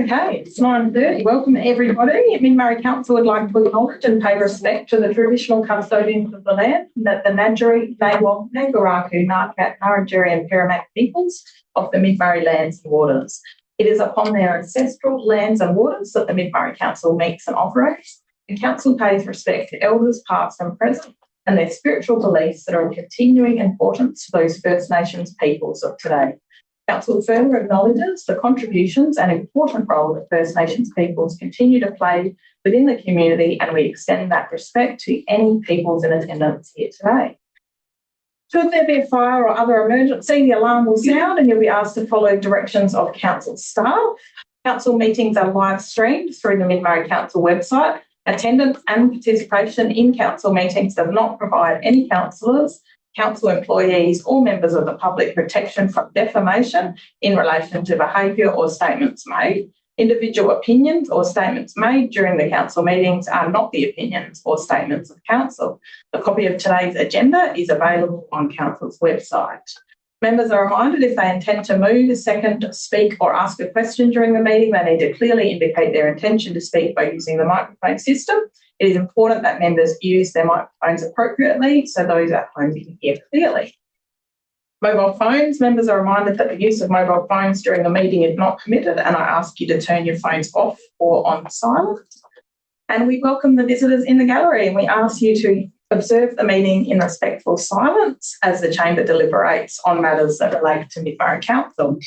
Okay, it's 9:30. Welcome everybody. Mid-Murray Council would like to acknowledge and pay respect to the traditional custodians of the land, the Ngadjuri, Nawal, Nangaraku, Ngarkat, Ngarrindjeri and Parramatta peoples of the Mid-Murray lands and waters. It is upon their ancestral lands and waters that the Mid-Murray Council meets and operates. The Council pays respect to elders past and present and their spiritual beliefs that are of continuing importance to those First Nations peoples of today. Council further acknowledges the contributions and important role that First Nations peoples continue to play within the community, and we extend that respect to any peoples in attendance here today. Should there be a fire or other emergency, the alarm will sound and you'll be asked to follow directions of Council staff. Council meetings are live streamed through the Mid-Murray Council website. Attendance and participation in Council meetings does not provide any councillors, Council employees or members of the public protection from defamation in relation to behaviour or statements made. Individual opinions or statements made during the Council meetings are not the opinions or statements of Council. A copy of today's agenda is available on Council's website. Members are reminded if they intend to move, second, speak or ask a question during the meeting, they need to clearly indicate their intention to speak by using the microphone system. It is important that members use their microphones appropriately so those at home can hear clearly. Mobile phones, members are reminded that the use of mobile phones during the meeting is not permitted, and I ask you to turn your phones off or on silent. And we welcome the visitors in the gallery and we ask you to observe the meeting in respectful silence as the Chamber deliberates on matters that relate to Mid-Murray Council.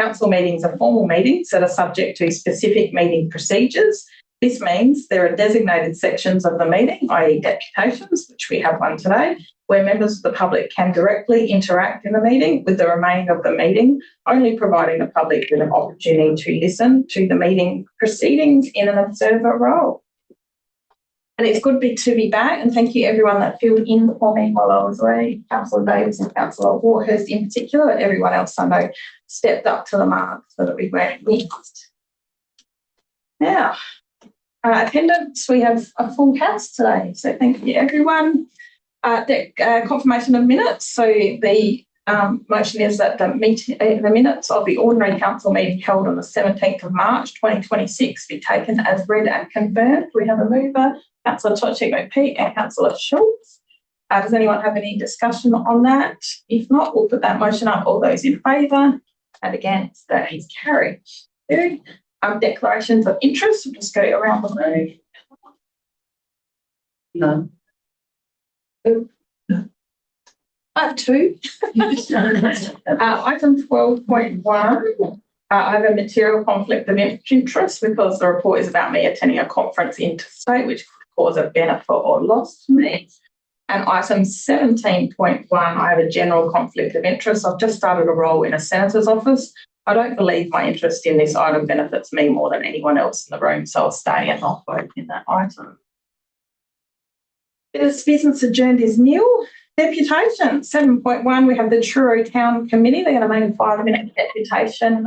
Council meetings are formal meetings that are subject to specific meeting procedures. This means there are designated sections of the meeting, i.e. deputations, which we have one today, where members of the public can directly interact in the meeting with the remaining of the meeting, only providing the public with an opportunity to listen to the meeting proceedings in an observer role. And it's good to be back, and thank you everyone that filled in for me while I was away, Councillor Davis and Councillor Warhurst in particular, but everyone else I know stepped up to the mark so that we weren't missed. Now, attendance, we have a full house today, so thank you everyone. Confirmation of minutes, so the motion is that the minutes of the ordinary council meeting held on the 17th of March 2026 be taken as read and confirmed. We have a mover, Councillor Tochego-Peake and Councillor Schultz. Does anyone have any discussion on that? If not, we'll put that motion up. All those in favour and against, that is carried. Declarations of interest, we'll just go around the room. None. I have two. Item 12.1, I have a material conflict of interest because the report is about me attending a conference interstate which could cause a benefit or loss to me. And item 17.1, I have a general conflict of interest. I've just started a role in a senator's office. I don't believe my interest in this item benefits me more than anyone else in the room, so I'll stay and not vote in that item. This business adjourned is nil. Deputation 7.1, we have the Truro Town Committee. They're going to make a 5-minute deputation.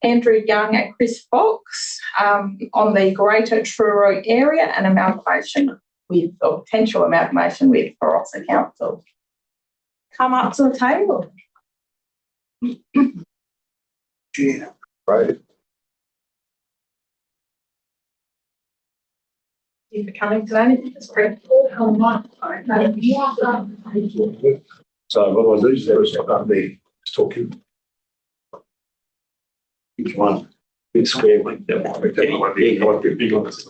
Andrew Young and Chris Fox on the Greater Truro area and amalgamation with, or potential amalgamation with Barossa Council. Come up to the table. Yeah, right. Thank you for coming today. So what I do is start up there, just talking. Each one, big square like that. Big one. Does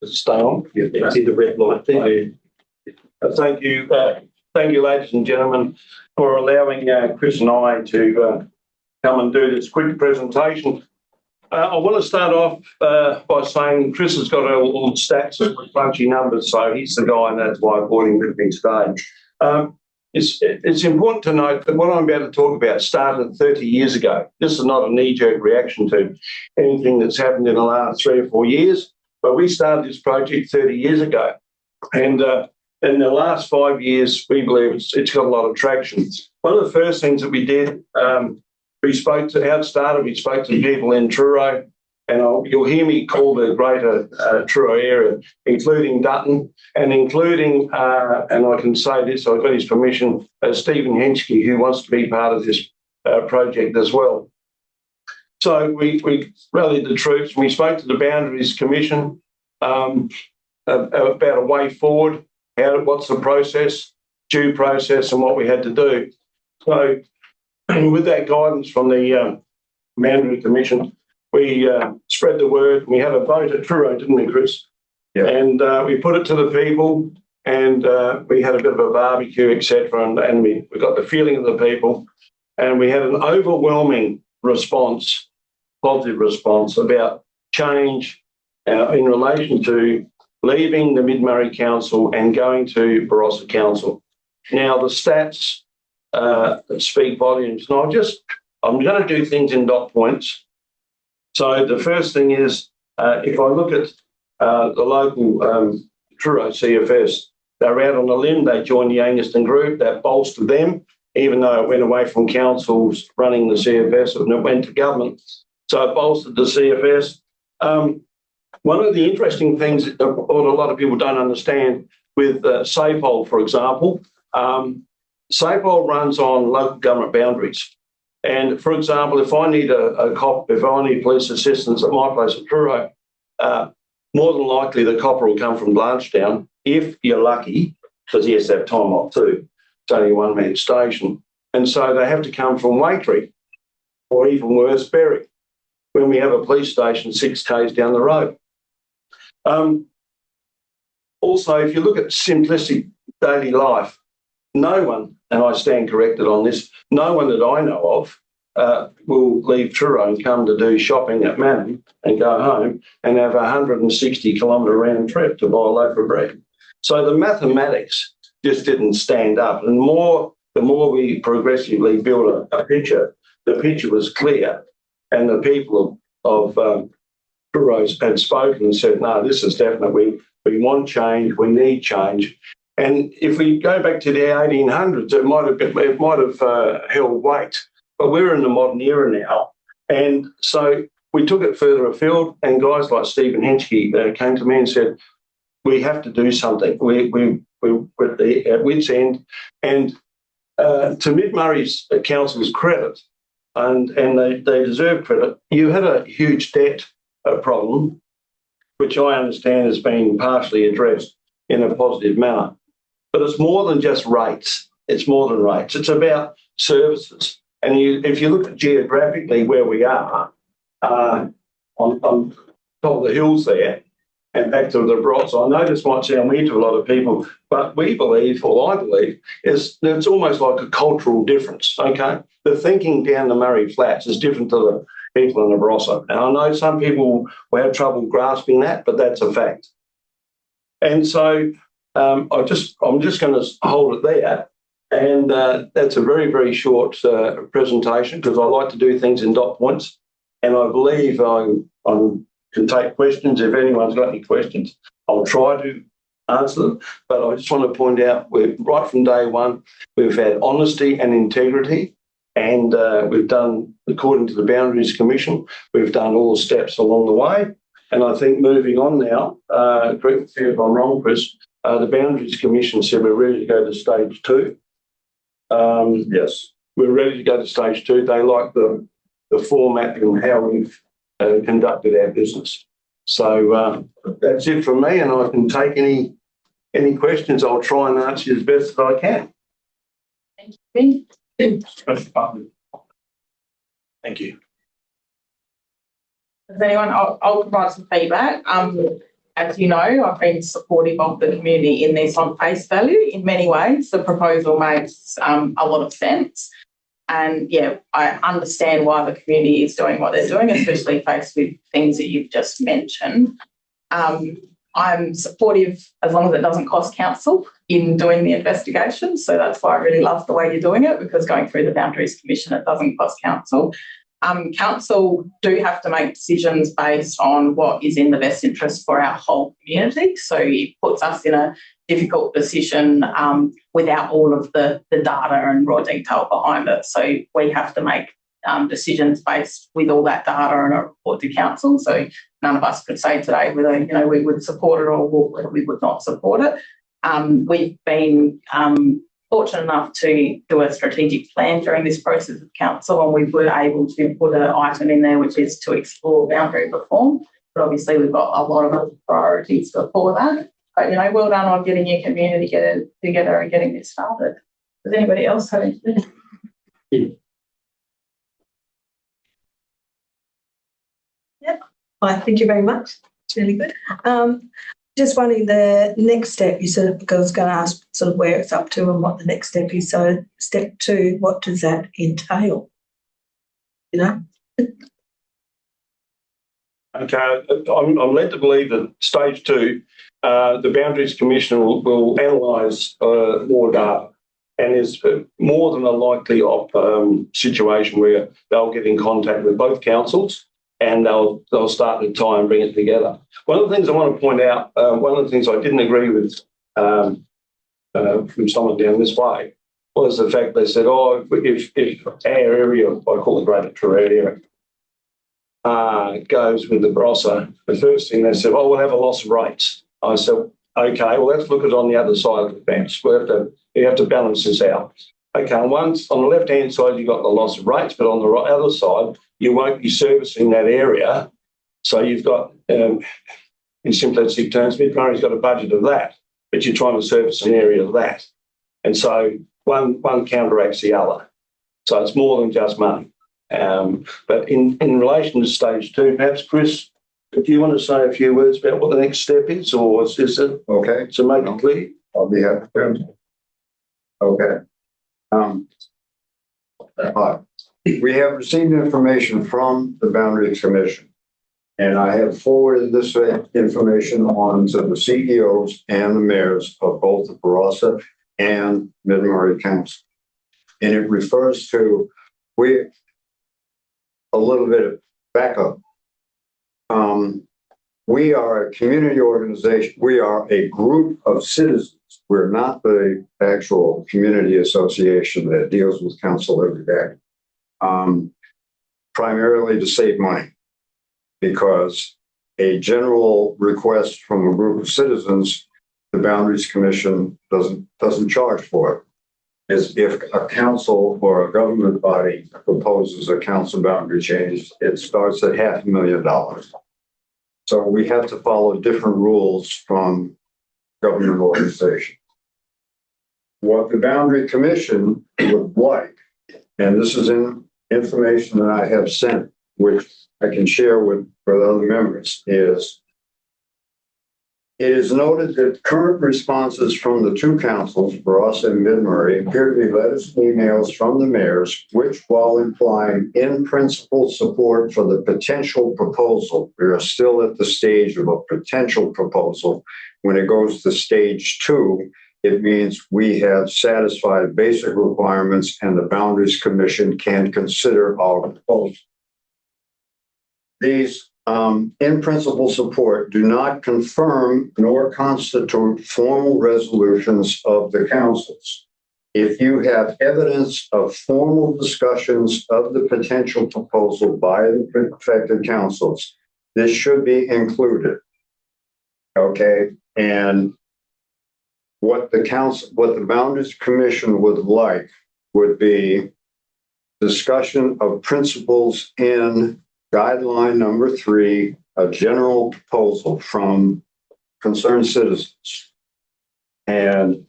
it stay on? Yeah, it's in the red light there. Thank you, ladies and gentlemen, for allowing Chris and I to come and do this quick presentation. I want to start off by saying Chris has got all the stats and crunchy numbers, so he's the guy, and that's why I brought him with me today. It's important to note that what I'm about to talk about started 30 years ago. This is not a knee-jerk reaction to anything that's happened in the last 3 or 4 years, but we started this project 30 years ago. And in the last 5 years, we believe it's got a lot of traction. One of the first things that we did, we spoke to people in Truro, and you'll hear me call the Greater Truro area, including Dutton, and including, and I can say this, I've got his permission, Stephen Henschke, who wants to be part of this project as well. So we rallied the troops. We spoke to the Boundaries Commission about a way forward, what's the process, due process, and what we had to do. So with that guidance from the Boundary Commission, we spread the word. We had a vote at Truro, didn't we, Chris? Yeah. And we put it to the people, and we had a bit of a barbecue, etc. And we got the feeling of the people, and we had an overwhelming response, positive response about change in relation to leaving the Mid-Murray Council and going to Barossa Council. Now, the stats speak volumes. And I'm going to do things in dot points. So the first thing is, if I look at the local Truro CFS, they're out on a limb. They joined the Angaston group. That bolstered them, even though it went away from councils running the CFS and it went to government. So it bolstered the CFS. One of the interesting things that a lot of people don't understand with SAPOL, for example, SAPOL runs on local government boundaries. And, for example, if I need if I need police assistance at my place at Truro, more than likely the copper will come from Blanchetown, if you're lucky, because he has to have time off too. It's only a one-man station. And so they have to come from Waikerie, or even worse, Berwick, when we have a police station 6 k's down the road. Also, if you look at simplistic daily life, no one, and I stand corrected on this, no one that I know of will leave Truro and come to do shopping at Manning and go home and have a 160-kilometre round trip to buy a loaf of bread. So the mathematics just didn't stand up. And the more we progressively built a picture, the picture was clear. And the people of Truro had spoken and said, no, this is definitely, we want change, we need change. And if we go back to the 1800s, it might have held weight. But we're in the modern era now. And so we took it further afield, and guys like Stephen Henschke came to me and said, we have to do something. We're at wit's end. And to Mid-Murray's council's credit, and they deserve credit, you had a huge debt problem, which I understand has been partially addressed in a positive manner. But it's more than just rates. It's more than rates. It's about services. And if you look at geographically where we are, on top of the hills there, and back to the Barossa, I know this might sound weird to a lot of people, but we believe, or I believe, is that it's almost like a cultural difference, okay? The thinking down the Murray Flats is different to the people in the Barossa. And I know some people will have trouble grasping that, but that's a fact. And so I'm just going to hold it there. And that's a very, very short presentation, because I like to do things in dot points. And I believe I can take questions. If anyone's got any questions, I'll try to answer them. But I just want to point out, right from day one, we've had honesty and integrity. And we've done, according to the Boundaries Commission, we've done all the steps along the way. And I think moving on now, correct me if I'm wrong, Chris, the Boundaries Commission said we're ready to go to stage 2. Yes. We're ready to go to stage 2. They like the format and how we've conducted our business. So that's it from me, and I can take any questions. I'll try and answer as best as I can. Thank you. Thank you. Does anyone? I'll provide some feedback. As you know, I've been supportive of the community in this on face value. In many ways, the proposal makes a lot of sense. And, yeah, I understand why the community is doing what they're doing, especially faced with things that you've just mentioned. I'm supportive as long as it doesn't cost council in doing the investigation. So that's why I really love the way you're doing it, because going through the Boundaries Commission, it doesn't cost council. Council do have to make decisions based on what is in the best interest for our whole community. So it puts us in a difficult position without all of the data and raw detail behind it. So we have to make decisions based with all that data and a report to council. So none of us could say today whether we would support it or whether we would not support it. We've been fortunate enough to do a strategic plan during this process of council, and we were able to put an item in there which is to explore boundary reform. But obviously we've got a lot of other priorities before that. But, you know, well done on getting your community together and getting this started. Does anybody else have anything? Yep. Well, thank you very much. It's really good. Just wondering the next step, you sort of, because I was going to ask sort of where it's up to and what the next step is. So step 2, what does that entail? You know? Okay, I'm led to believe that stage 2, the Boundaries Commission will analyse more data, and there's more than a likely situation where they'll get in contact with both councils and they'll start to try and bring it together. One of the things I want to point out, one of the things I didn't agree with from someone down this way was the fact they said, oh, if our area, I call it Greater Truro area, goes with the Barossa, the first thing they said, oh, we'll have a loss of rates. I said, okay, well, let's look at it on the other side of the fence. We have to balance this out. Okay, once on the left-hand side, you've got the loss of rates, but on the other side, you won't be servicing that area. So you've got, in simplistic terms, Mid-Murray's got a budget of that, but you're trying to service an area of that. And so one counteracts the other. So it's more than just money. But in relation to stage 2, perhaps, Chris, do you want to say a few words about what the next step is, or is it Okay. to make it clear? I'll be happy to. Okay. Hi. We have received information from the Boundaries Commission, and I have forwarded this information on to the CEOs and the mayors of both the Barossa and Mid-Murray Council. And it refers to a little bit of backup. We are a community organization. We are a group of citizens. We're not the actual community association that deals with council every day. Primarily to save money, because a general request from a group of citizens, the Boundaries Commission doesn't charge for it. As if a council or a government body proposes a council boundary change, it starts at $500,000. So we have to follow different rules from government organizations. What the Boundary Commission would like, and this is in information that I have sent, which I can share with other members, is it is noted that current responses from the two councils, Barossa and Mid-Murray, appear to be letters and emails from the mayors, which, while implying in principle support for the potential proposal, we are still at the stage of a potential proposal. When it goes to stage 2, it means we have satisfied basic requirements and the Boundaries Commission can consider our proposal. These in principle support do not confirm nor constitute formal resolutions of the councils. If you have evidence of formal discussions of the potential proposal by the affected councils, this should be included. Okay, and what the Boundaries Commission would like would be discussion of principles in guideline number 3, a general proposal from concerned citizens. And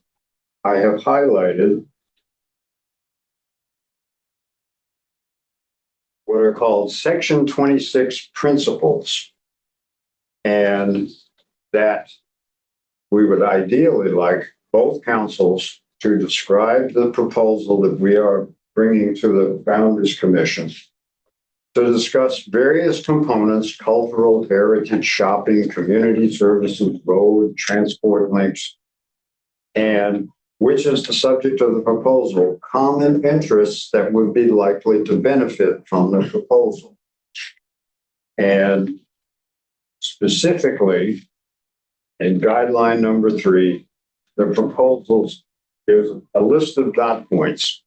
I have highlighted what are called Section 26 principles, and that we would ideally like both councils to describe the proposal that we are bringing to the Boundaries Commission to discuss various components: cultural, heritage, shopping, community services, road, transport links, and which is the subject of the proposal, common interests that would be likely to benefit from the proposal. And specifically, in guideline number 3, the proposals, there's a list of dot points.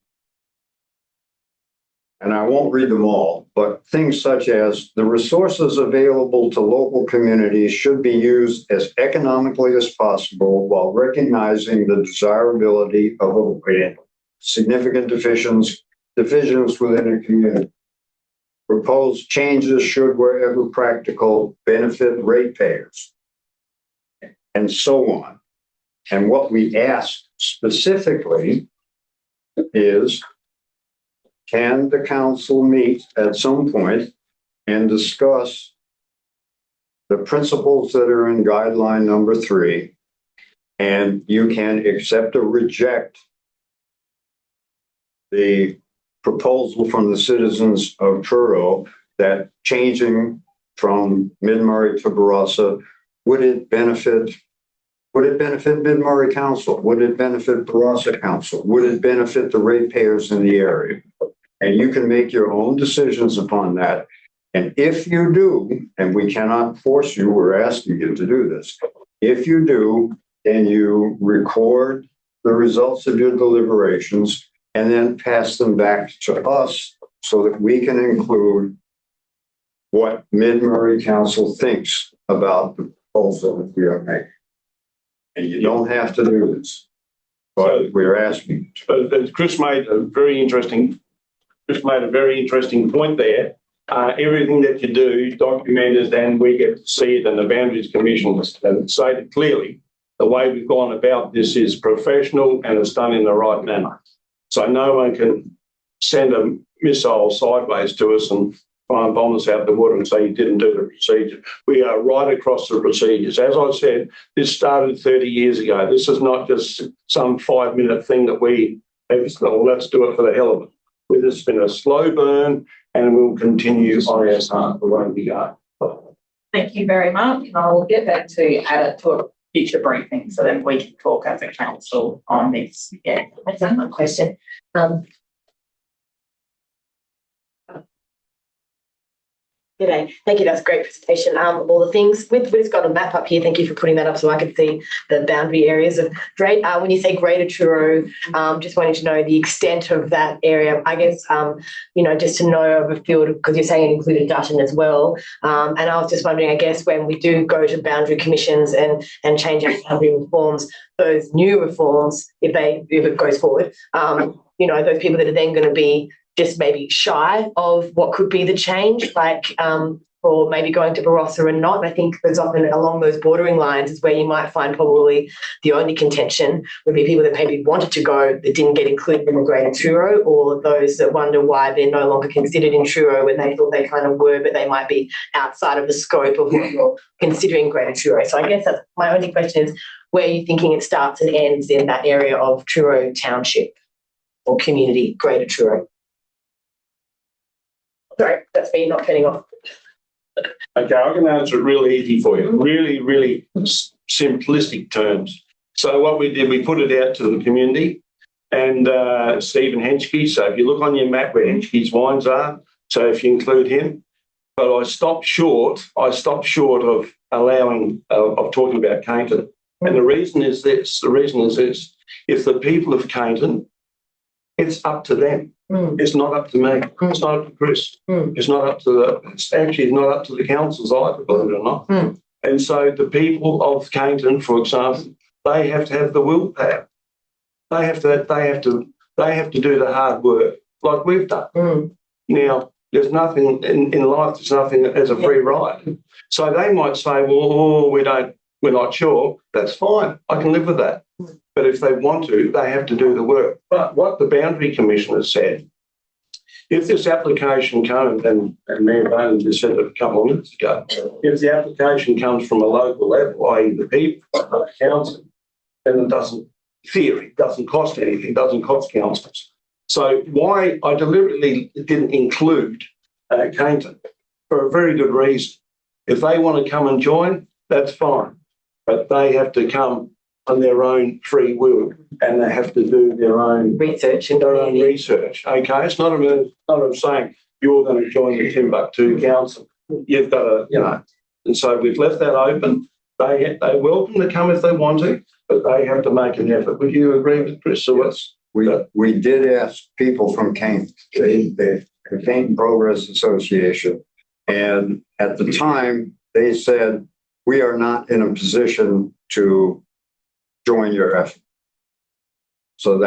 and I won't read them all, but things such as the resources available to local communities should be used as economically as possible while recognizing the desirability of avoiding significant divisions within a community. Proposed changes should, wherever practical, benefit ratepayers, and so on. And what we asked specifically is, can the council meet at some point and discuss the principles that are in guideline number 3, and you can accept or reject the proposal from the citizens of Truro that changing from Mid-Murray to Barossa, would it benefit Mid-Murray Council? Would it benefit Barossa Council? Would it benefit the ratepayers in the area? And you can make your own decisions upon that. And if you do, and we cannot force you, we're asking you to do this. If you do, then you record the results of your deliberations and then pass them back to us so that we can include what Mid-Murray Council thinks about the proposal that we are making. And you don't have to do this, but we're asking. Chris made a very interesting point there. Everything that you do documented, and we get to see it, and the Boundaries Commission has stated clearly the way we've gone about this is professional and it's done in the right manner. So no one can send a missile sideways to us and try and bomb us out the water and say you didn't do the procedure. We are right across the procedures. As I said, this started 30 years ago. This is not just some 5-minute thing that we have, well, let's do it for the hell of it. This has been a slow burn and we'll continue on our the way we go. Thank you very much. And I'll get back to add it to a future briefing so then we can talk as a council on this. Yeah, that's not my question. G'day. Thank you. That's a great presentation. All the things we've just got a map up here. Thank you for putting that up so I can see the boundary areas of great. When you say Greater Truro, just wanting to know the extent of that area. I guess just to know of a field, because you're saying it included Dutton as well. And I was just wondering, I guess when we do go to boundary commissions and change our boundary reforms, those new reforms, if it goes forward, those people that are then going to be just maybe shy of what could be the change, or maybe going to Barossa and not. I think there's often along those bordering lines is where you might find probably the only contention would be people that maybe wanted to go that didn't get included in the Greater Truro, or those that wonder why they're no longer considered in Truro when they thought they kind of were, but they might be outside of the scope of what you're considering Greater Truro. So I guess that's my only question is, where are you thinking it starts and ends in that area of Truro Township or community, Greater Truro? Sorry, that's me not turning off. Okay, I can answer it really easy for you. Really, really simplistic terms. So what we did, we put it out to the community and Stephen Henschke. So if you look on your map where Henschke's wines are, so if you include him, but I stopped short of allowing, of talking about Cainton. And the reason is this, if the people of Cainton, it's up to them. It's not up to me. It's not up to Chris. It's not up to it's not up to the councils either, believe it or not. And so the people of Cainton, for example, they have to have the willpower. They have to do the hard work like we've done. Now, there's nothing in life, there's nothing as a free ride. So they might say, well, we're not sure. That's fine. I can live with that. But if they want to, they have to do the work. But what the Boundary Commission has said, if this application comes, and Mayor Bowen just said it a couple of minutes ago, if the application comes from a local level, i.e. the people, the council, then it doesn't cost anything, doesn't cost councils. So why I deliberately didn't include Cainton, for a very good reason. If they want to come and join, that's fine. But they have to come on their own free will, and they have to do their own research. Okay, it's not I'm saying you're going to join the Timbuktu Council. You've got to, and so we've left that open. They're welcome to come if they want to, but they have to make an effort. Would you agree with Chris? So yes. We did ask people from Cainton. the Canton Progress Association. And at the time, they said, we are not in a position to join your effort. So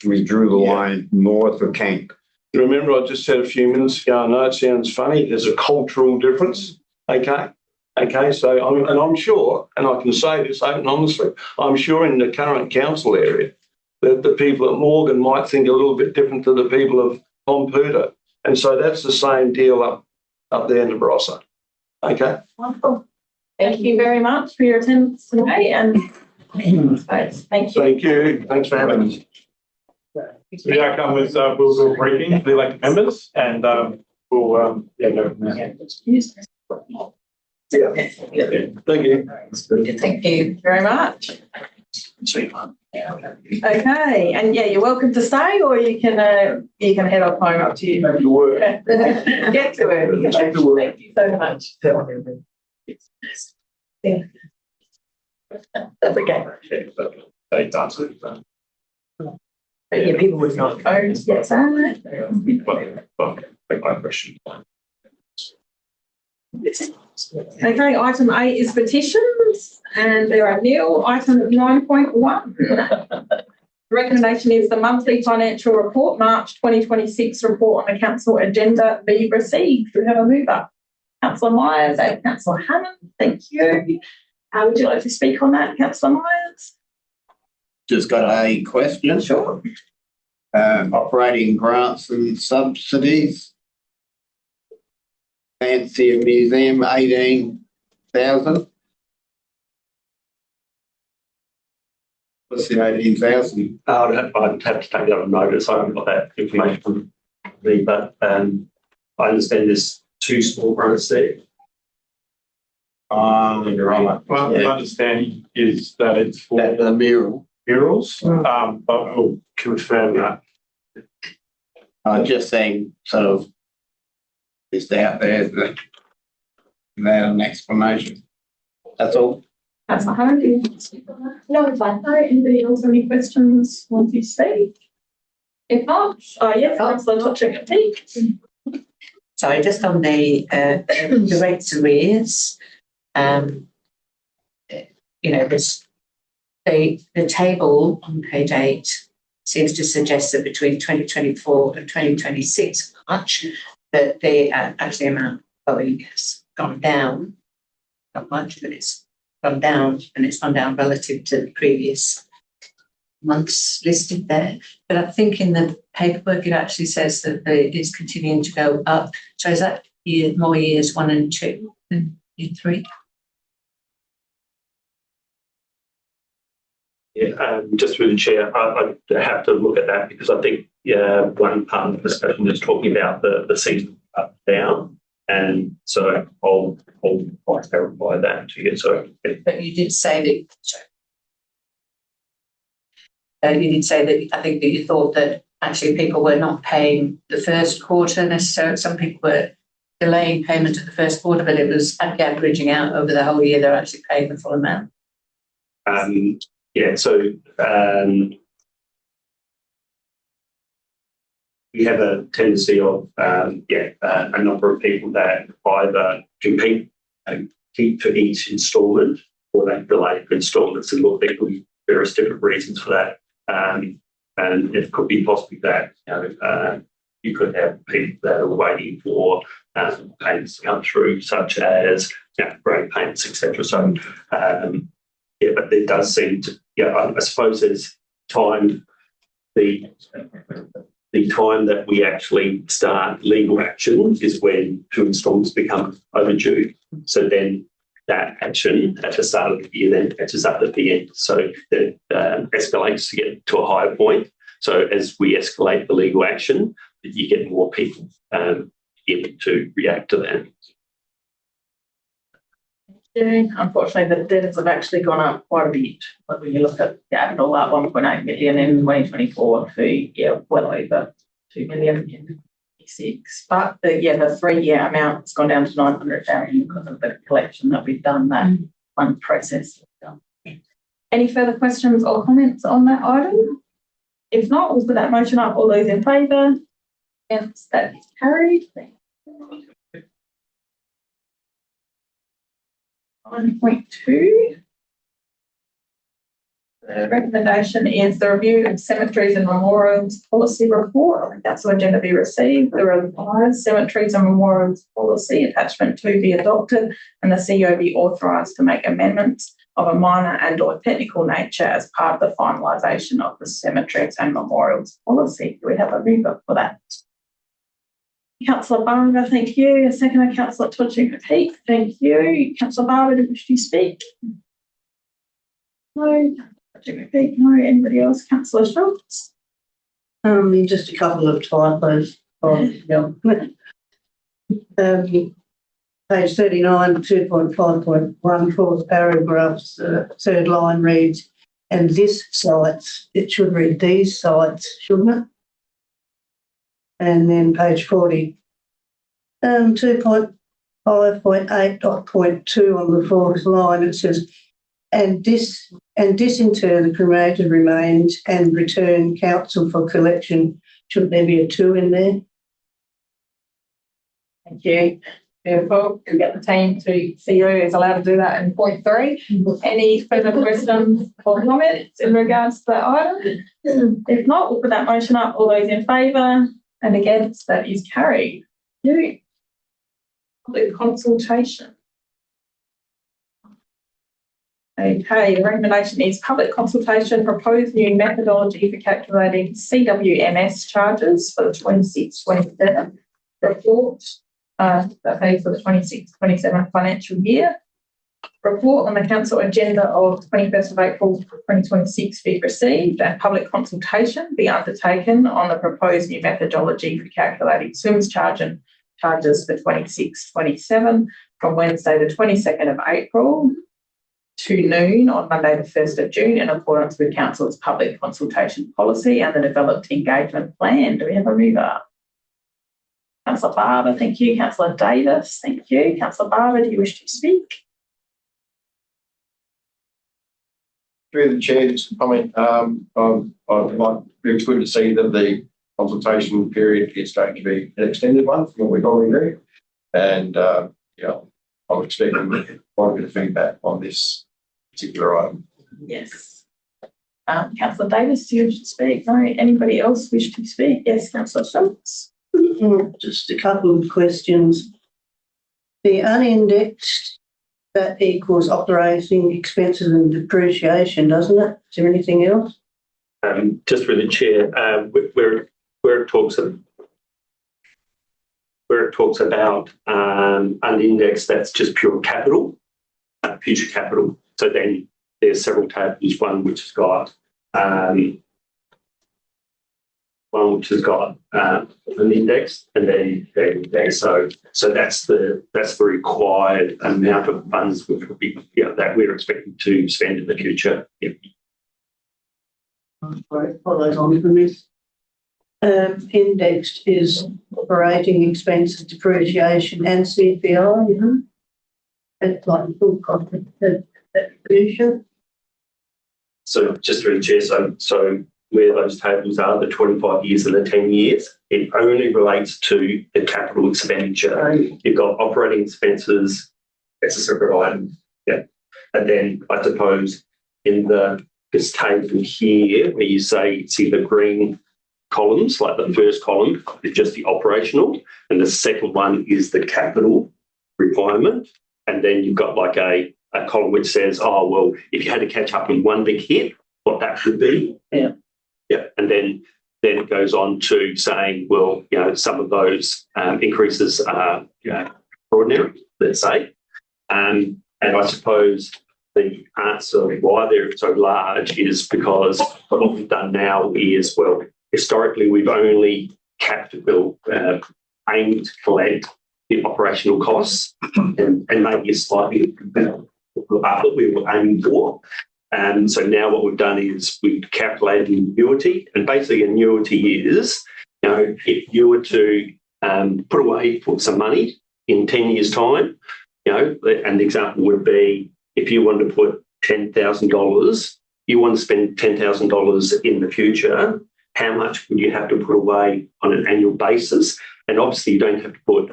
we drew the line north of Canton. Remember, I just said a few minutes ago, I know it sounds funny, there's a cultural difference, okay? Okay, so I'm sure, and I can say this open honestly, I'm sure in the current council area that the people at Morgan might think a little bit different to the people of Computer. And so that's the same deal up there in the Barossa. Okay? Wonderful. Thank you very much for your attendance today and thank you. Thank you. Thanks for having us. So the outcome was we'll briefing the elected members and we'll go from there. Thank you. Thank you very much. Okay, and yeah, you're welcome to stay, or you can head off home. Up to you. Get to work. Get to work. Get to work. Thank you so much. Yeah. That's okay. But yeah, people would not go. Yes, okay, item 8 is petitions, and there are nil. Item 9.1. The recommendation is the monthly financial report, March 2026 report on the council agenda be received. We have a mover. Councillor Myers and Councillor Hammond, thank you. Would you like to speak on that, Councillor Myers? Just got a question. Sure. Operating grants and subsidies. Fancy Museum, 18,000. What's the 18,000? I'd have to take that on notice. I haven't got that information from me, but I understand there's 2 small grants there. Well, the understanding is that it's for The mural. murals, but we'll confirm that. Just saying, sort of, just out there that without an explanation. That's all. Councillor Hammond, do you want to speak on that? No, it's fine. Anybody else have any questions want to speak? If not, yes, Councillor Tochek. Sorry, just on the rates arrears, this the table on page 8 seems to suggest that between 2024 and 2026 March, that the actually amount owing has gone down. Not much, but it's gone down, and it's gone down relative to the previous months listed there. But I think in the paperwork it actually says that it's continuing to go up. So is that more years 1 and 2 than year 3? Yeah, just through the chair, I have to look at that because I think one part of the discussion is talking about the season up down, and so I'll clarify that to you. So, But you did say that you did say that I think that you thought that actually people were not paying the first quarter necessarily. Some people were delaying payment of the first quarter, but it was averaging out over the whole year. They're actually paying the full amount. yeah, so we have a tendency of a number of people that either compete and keep for each instalment, or they delay for instalments, and look, there could be various different reasons for that. And it could be possibly that you could have people that are waiting for payments to come through, such as rate payments, etc. So but there does seem to I suppose there's time the time that we actually start legal action is when 2 instalments become overdue. So then that action at the start of the year then catches up at the end. So that escalates to get to a higher point. So as we escalate the legal action, you get more people able to react to that. Yeah, unfortunately, the debtors have actually gone up quite a bit. But when you look at it all up, 1.8 million in 2024 to well over 2 million in 2026. But the 3-year amount has gone down to 900,000 because of the collection that we've done, that one process. Any further questions or comments on that item? If not, we'll put that motion up. All those in favour? Against, that is carried. 9.2. The recommendation is the review of cemeteries and memorials policy report. Council agenda be received. The revised cemeteries and memorials policy attachment 2 be adopted and the CEO be authorised to make amendments of a minor and or technical nature as part of the finalisation of the cemeteries and memorials policy. Do we have a mover for that? Councillor Barber, thank you. A seconder, Councillor Tudging-Peak, thank you. Councillor Barber, do you wish to speak? No. Tudging-Peak, no. Anybody else? Councillor Schultz? Just a couple of typos. Page 39, 2.5.1, fourth paragraph, third line reads, and this sites, it should read these sites, shouldn't it? And then page 40, 2.5.8.2 on the fourth line, it says, and disinter the cremated remains and return council for collection. Should there be a 2 in there? Thank you. Beautiful. We'll get the team to CEO is allowed to do that in point 3. Any further questions or comments in regards to that item? If not, we'll put that motion up. All those in favour and against, that is carried. You. Public consultation. Okay, the recommendation is public consultation, proposed new methodology for calculating CWMS charges for the 26-27 report. That pays for the 26-27 financial year. Report on the council agenda of 21st of April 2026 be received and public consultation be undertaken on the proposed new methodology for calculating SWIMS charges for 26-27 from Wednesday the 22nd of April to noon on Monday the 1st of June in accordance with council's public consultation policy and the developed engagement plan. Do we have a mover? Councillor Barber, thank you. Councillor Davis, thank you. Councillor Barber, do you wish to speak? Through the chair, just a comment. It's good to see that the consultation period is going to be an extended one from what we normally do. And I'm expecting quite a bit of feedback on this particular item. Yes. Councillor Davis, do you wish to speak? No. Anybody else wish to speak? Yes, Councillor Schultz. Just a couple of questions. The unindexed, that equals operating expenses and depreciation, doesn't it? Is there anything else? Just through the chair, where it talks about unindexed, that's just pure capital, future capital. So then there's several tables. One which has got an index, and then so that's the required amount of funds which will be that we're expecting to spend in the future. Yep. Follows on from this. Indexed is operating expenses, depreciation, and CPI. It's like full cost of distribution. So just through the chair, so where those tables are, the 25 years and the 10 years, it only relates to the capital expenditure. You've got operating expenses, that's a separate item. Yeah. And then I suppose in this table here, where you see the green columns, like the first column is just the operational, and the second one is the capital requirement. And then you've got like a column which says, oh, well, if you had to catch up in one big hit, what that should be. Yeah. Yeah, and then it goes on to saying, well, some of those increases are extraordinary, let's say. And I suppose the answer why they're so large is because what we've done now is, well, historically we've only aimed to collect the operational costs and maybe a slightly better what we were aiming for. And so now what we've done is we've calculated annuity, and basically annuity is, if you were to put some money in 10 years' time, and the example would be if you wanted to put $10,000, you want to spend $10,000 in the future, how much would you have to put away on an annual basis? And obviously, you don't have to put,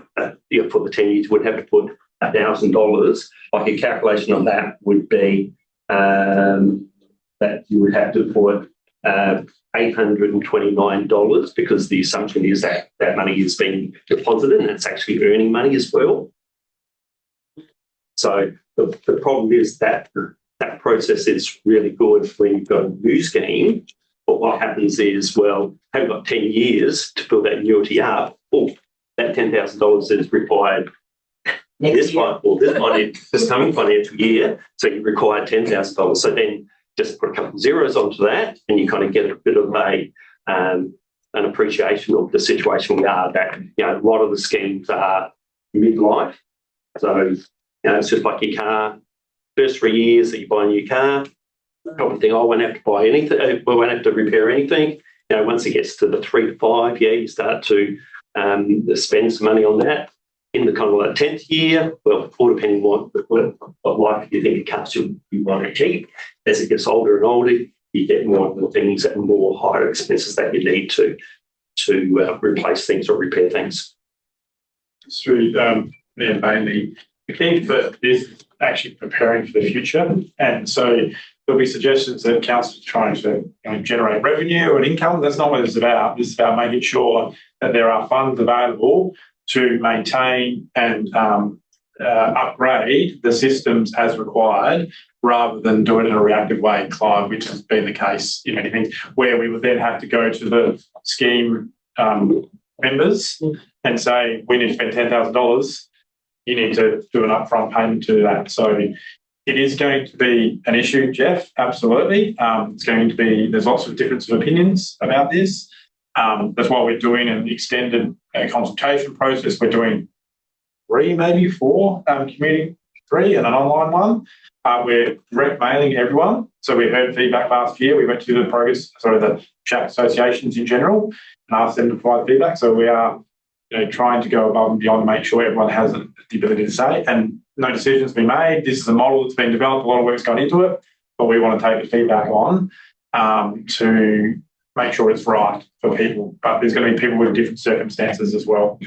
for the 10 years, you would have to put $1,000. Like a calculation of that would be that you would have to put $829 because the assumption is that that money is being deposited and it's actually earning money as well. So the problem is that that process is really good when you've got a new scheme. But what happens is, well, have got 10 years to build that annuity up. Oh, that $10,000 is required this coming financial year. So you require $10,000. So then just put a couple of zeros onto that, and you kind of get a bit of an appreciation of the situation we are. That a lot of the schemes are midlife. So it's just like your car. First 3 years that you buy a new car, I think I won't have to buy anything. I won't have to repair anything. Once it gets to the 3 to 5, you start to spend some money on that. In the kind of like 10th year, well, all depending on what life you think it costs you want to keep. As it gets older and older, you get more and more things and more higher expenses that you need to replace things or repair things. Through mainly the key for this is actually preparing for the future, and so there'll be suggestions that council is trying to generate revenue and income. That's not what it's about. This is about making sure that there are funds available to maintain and upgrade the systems as required, rather than do it in a reactive way, Clive, which has been the case in many things, where we would then have to go to the scheme members and say, we need to spend $10,000. You need to do an upfront payment to that. So it is going to be an issue, Jeff, absolutely. It's going to be, there's lots of difference of opinions about this. That's why we're doing an extended consultation process. We're doing 3, maybe 4 community 3 and an online one. We're direct mailing everyone. So we heard feedback last year. We went to the chat associations in general and asked them to provide feedback. So we are trying to go above and beyond to make sure everyone has the ability to say, and no decisions been made. This is a model that's been developed. A lot of work's gone into it, but we want to take the feedback on to make sure it's right for people. But there's going to be people with different circumstances as well.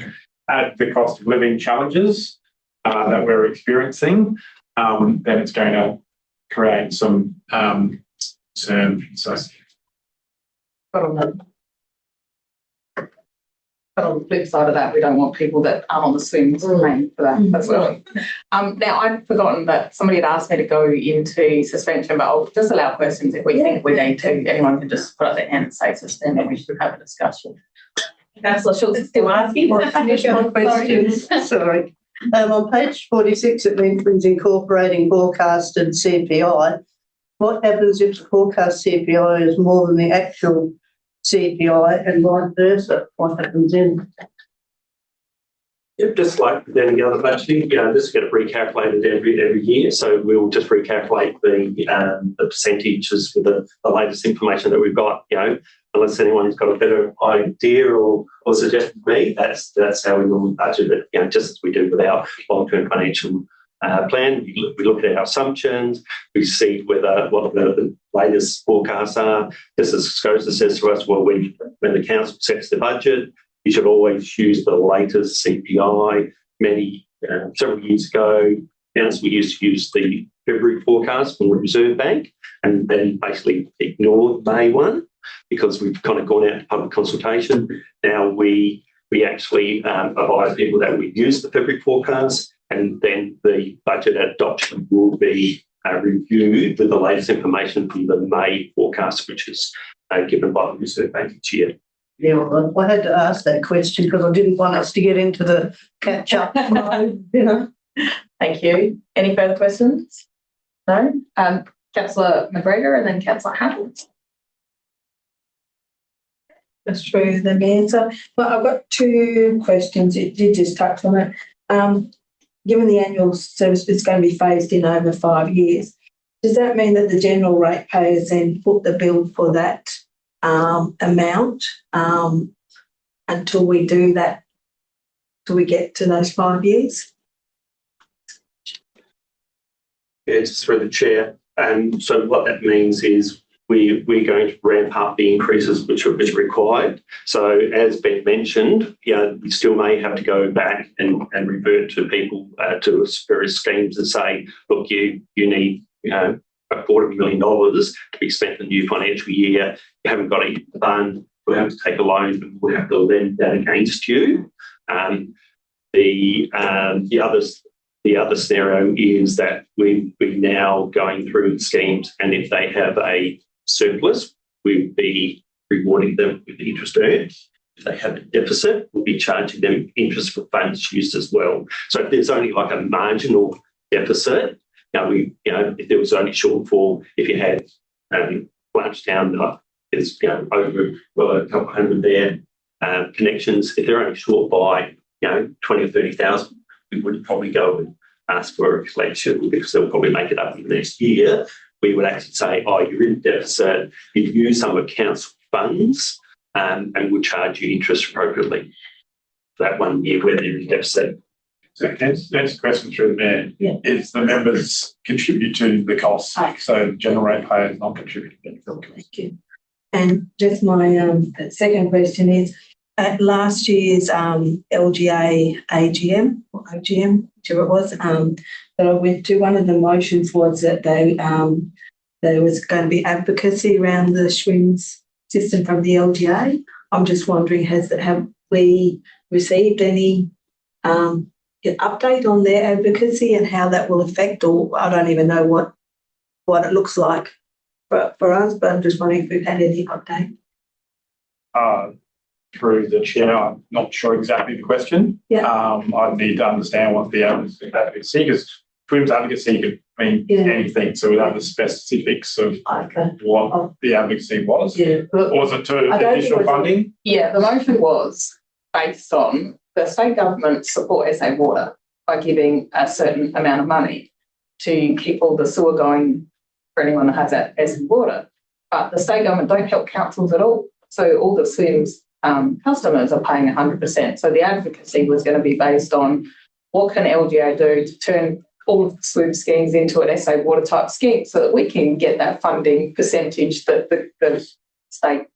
Add the cost of living challenges that we're experiencing, then it's going to create some concern. So, but on the flip side of that, we don't want people that aren't on the swings paying for that as well. Now, I'd forgotten that somebody had asked me to go into suspension, but I'll just allow questions if we think we need to. Anyone can just put up their hand and say suspend, and we should have a discussion. Councillor Schultz is still asking. Additional questions. Sorry. On page 46, it mentions incorporating forecasted CPI. What happens if the forecast CPI is more than the actual CPI and vice versa? What happens then? Just like any other budgeting, this is going to be recalculated every year. So we'll just recalculate the percentages with the latest information that we've got. Unless anyone's got a better idea or suggestion to me, that's how we normally budget it. Just as we do with our long-term financial plan, we look at our assumptions, we see what the latest forecasts are. Just as SCOSA says to us, well, when the council sets the budget, you should always use the latest CPI. Several years ago, we used to use the February forecast from the Reserve Bank and then basically ignore the May one because we've kind of gone out to public consultation. Now we actually advise people that we use the February forecast, and then the budget adoption will be reviewed with the latest information from the May forecast, which is given by the Reserve Bank each year. Yeah, well, I had to ask that question because I didn't want us to get into the catch-up mode, Thank you. Any further questions? No? Councillor McGregor and then Councillor Hamilton. That's true, the answer. But I've got 2 questions. It did just touch on it. Given the annual service is going to be phased in over 5 years, does that mean that the general ratepayers then foot the bill for that amount until we do that, till we get to those 5 years? It's through the chair. And so what that means is we're going to ramp up the increases which are required. So as been mentioned, we still may have to go back and revert to people, to various schemes and say, look, you need, $250,000 to be spent in the new financial year. You haven't got a fund. We'll have to take a loan, and we'll have to lend that against you. The other scenario is that we're now going through the schemes, and if they have a surplus, we'll be rewarding them with the interest earned. If they have a deficit, we'll be charging them interest for funds used as well. So if there's only like a marginal deficit, if there was only shortfall, if you had Blanchetown, there's over a couple of hundred there connections. If they're only short by 20 or 30,000, we would probably go and ask for a collection because they'll probably make it up in the next year. We would actually say, you're in deficit, you've used some of council funds, and we'll charge you interest appropriately for that 1 year where they're in deficit. So next question through the mayor. Yeah. Is the members contribute to the costs? So general ratepayers not contributing. Thank you. And just my second question is, at last year's LGA AGM or OGM, whichever it was, that I went to, one of the motions was that there was going to be advocacy around the SHWIMS system from the LGA. I'm just wondering, have we received any update on their advocacy and how that will affect, or I don't even know what it looks like for us, but I'm just wondering if we've had any update. Through the chair, I'm not sure exactly the question. Yeah. I need to understand what the advocacy, because SHWIMS advocacy could mean anything, so without the specifics of what the advocacy was. Yeah. Or was it to additional funding? Yeah, the motion was based on the state government support SA Water by giving a certain amount of money to keep all the sewer going for anyone that has that SA Water. But the state government don't help councils at all. So all the SWIMS customers are paying 100%. So the advocacy was going to be based on what can LGA do to turn all of the SWIMS schemes into an SA Water type scheme so that we can get that funding percentage that the state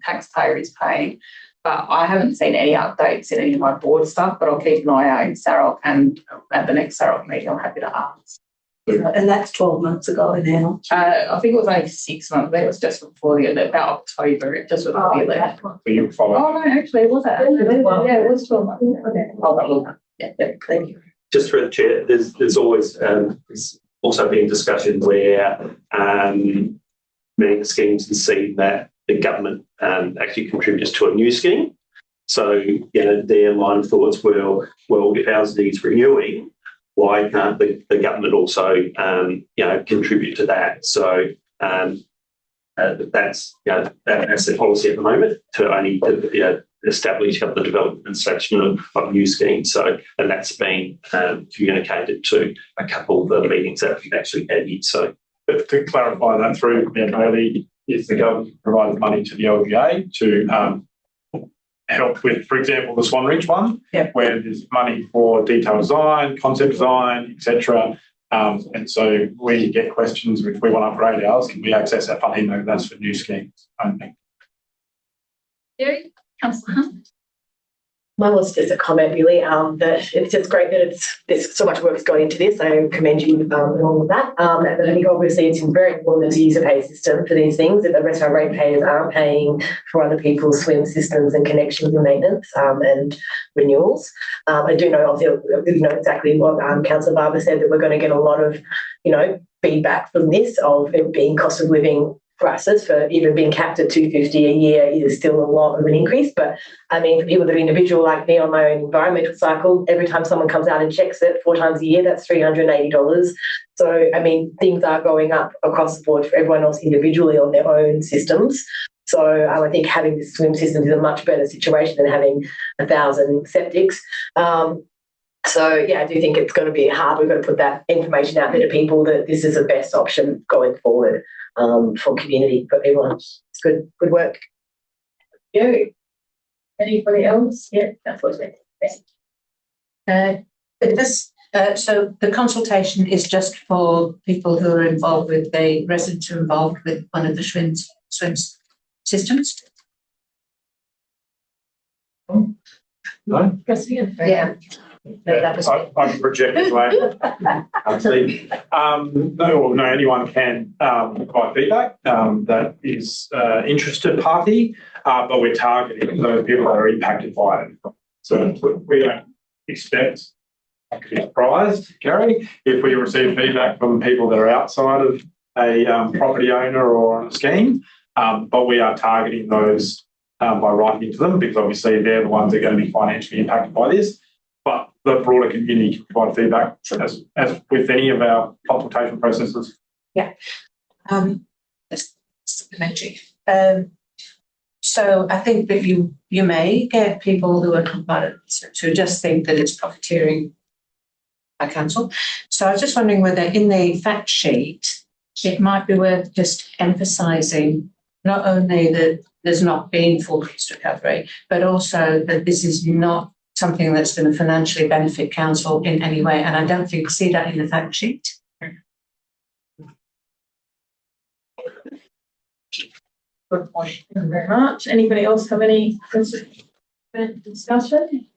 taxpayer is paying. But I haven't seen any updates in any of my board stuff, but I'll keep an eye out in SAROC, and at the next SAROC meeting I'm happy to ask. And that's 12 months ago now. I think it was only 6 months. I think it was just before about October. It just was the 11th. So you follow. Oh no, actually it was that. Yeah, it was 12 months. Okay. I'll have a look. Yeah, thank you. Just through the chair, there's always also been discussion where many schemes have seen that the government actually contributes to a new scheme. So their line of thoughts were, well, if ours needs renewing, why can't the government also contribute to that? So that's the policy at the moment, to only establish up the development and establishment of new schemes. So, and that's been communicated to a couple of the meetings that we've actually had here. So, but to clarify that through Mayor Bailey, is the government provides money to the LGA to help with, for example, the Swan Ridge one, where there's money for detailed design, concept design, etc. And so we get questions if we want to upgrade ours, can we access that funding? No, that's for new schemes only. Yeah, Councillor Hunt. Mine was just a comment, really. That it's just great that there's so much work has gone into this. I commend you on all of that. And I think obviously it's very important to use a pay system for these things. That the rest of our ratepayers aren't paying for other people's swim systems and connections and maintenance and renewals. I do know, obviously, exactly what Councillor Barber said, that we're going to get a lot of, feedback from this of it being cost of living prices. For even being capped at $250 a year is still a lot of an increase. But I mean, for people that are individual like me on my own environmental cycle, every time someone comes out and checks it 4 times a year, that's $380. So, I mean, things are going up across the board for everyone else individually on their own systems. So I think having this swim system is a much better situation than having 1,000 septics. So, yeah, I do think it's going to be hard. We've got to put that information out there to people that this is the best option going forward for community, for everyone. It's good work. Yeah. Anybody else? Yeah, that's what's it. So the consultation is just for people who are involved with the residents who are involved with one of the swim systems. No? Yeah. No, that was I can project it later. No, anyone can provide feedback that is interested party, but we're targeting those people that are impacted by it. So we don't expect to be surprised, Gary, if we receive feedback from people that are outside of a property owner or on a scheme, but we are targeting those by writing to them because obviously they're the ones that are going to be financially impacted by this. But the broader community can provide feedback as with any of our consultation processes. Yeah. That's supplementary. So I think that you may get people who are compliant who just think that it's profiteering by council. So I was just wondering whether in the fact sheet it might be worth just emphasising not only that there's not been full cost recovery, but also that this is not something that's going to financially benefit council in any way. And I don't think you see that in the fact sheet. Good point. Thank you very much. Anybody else have any discussion?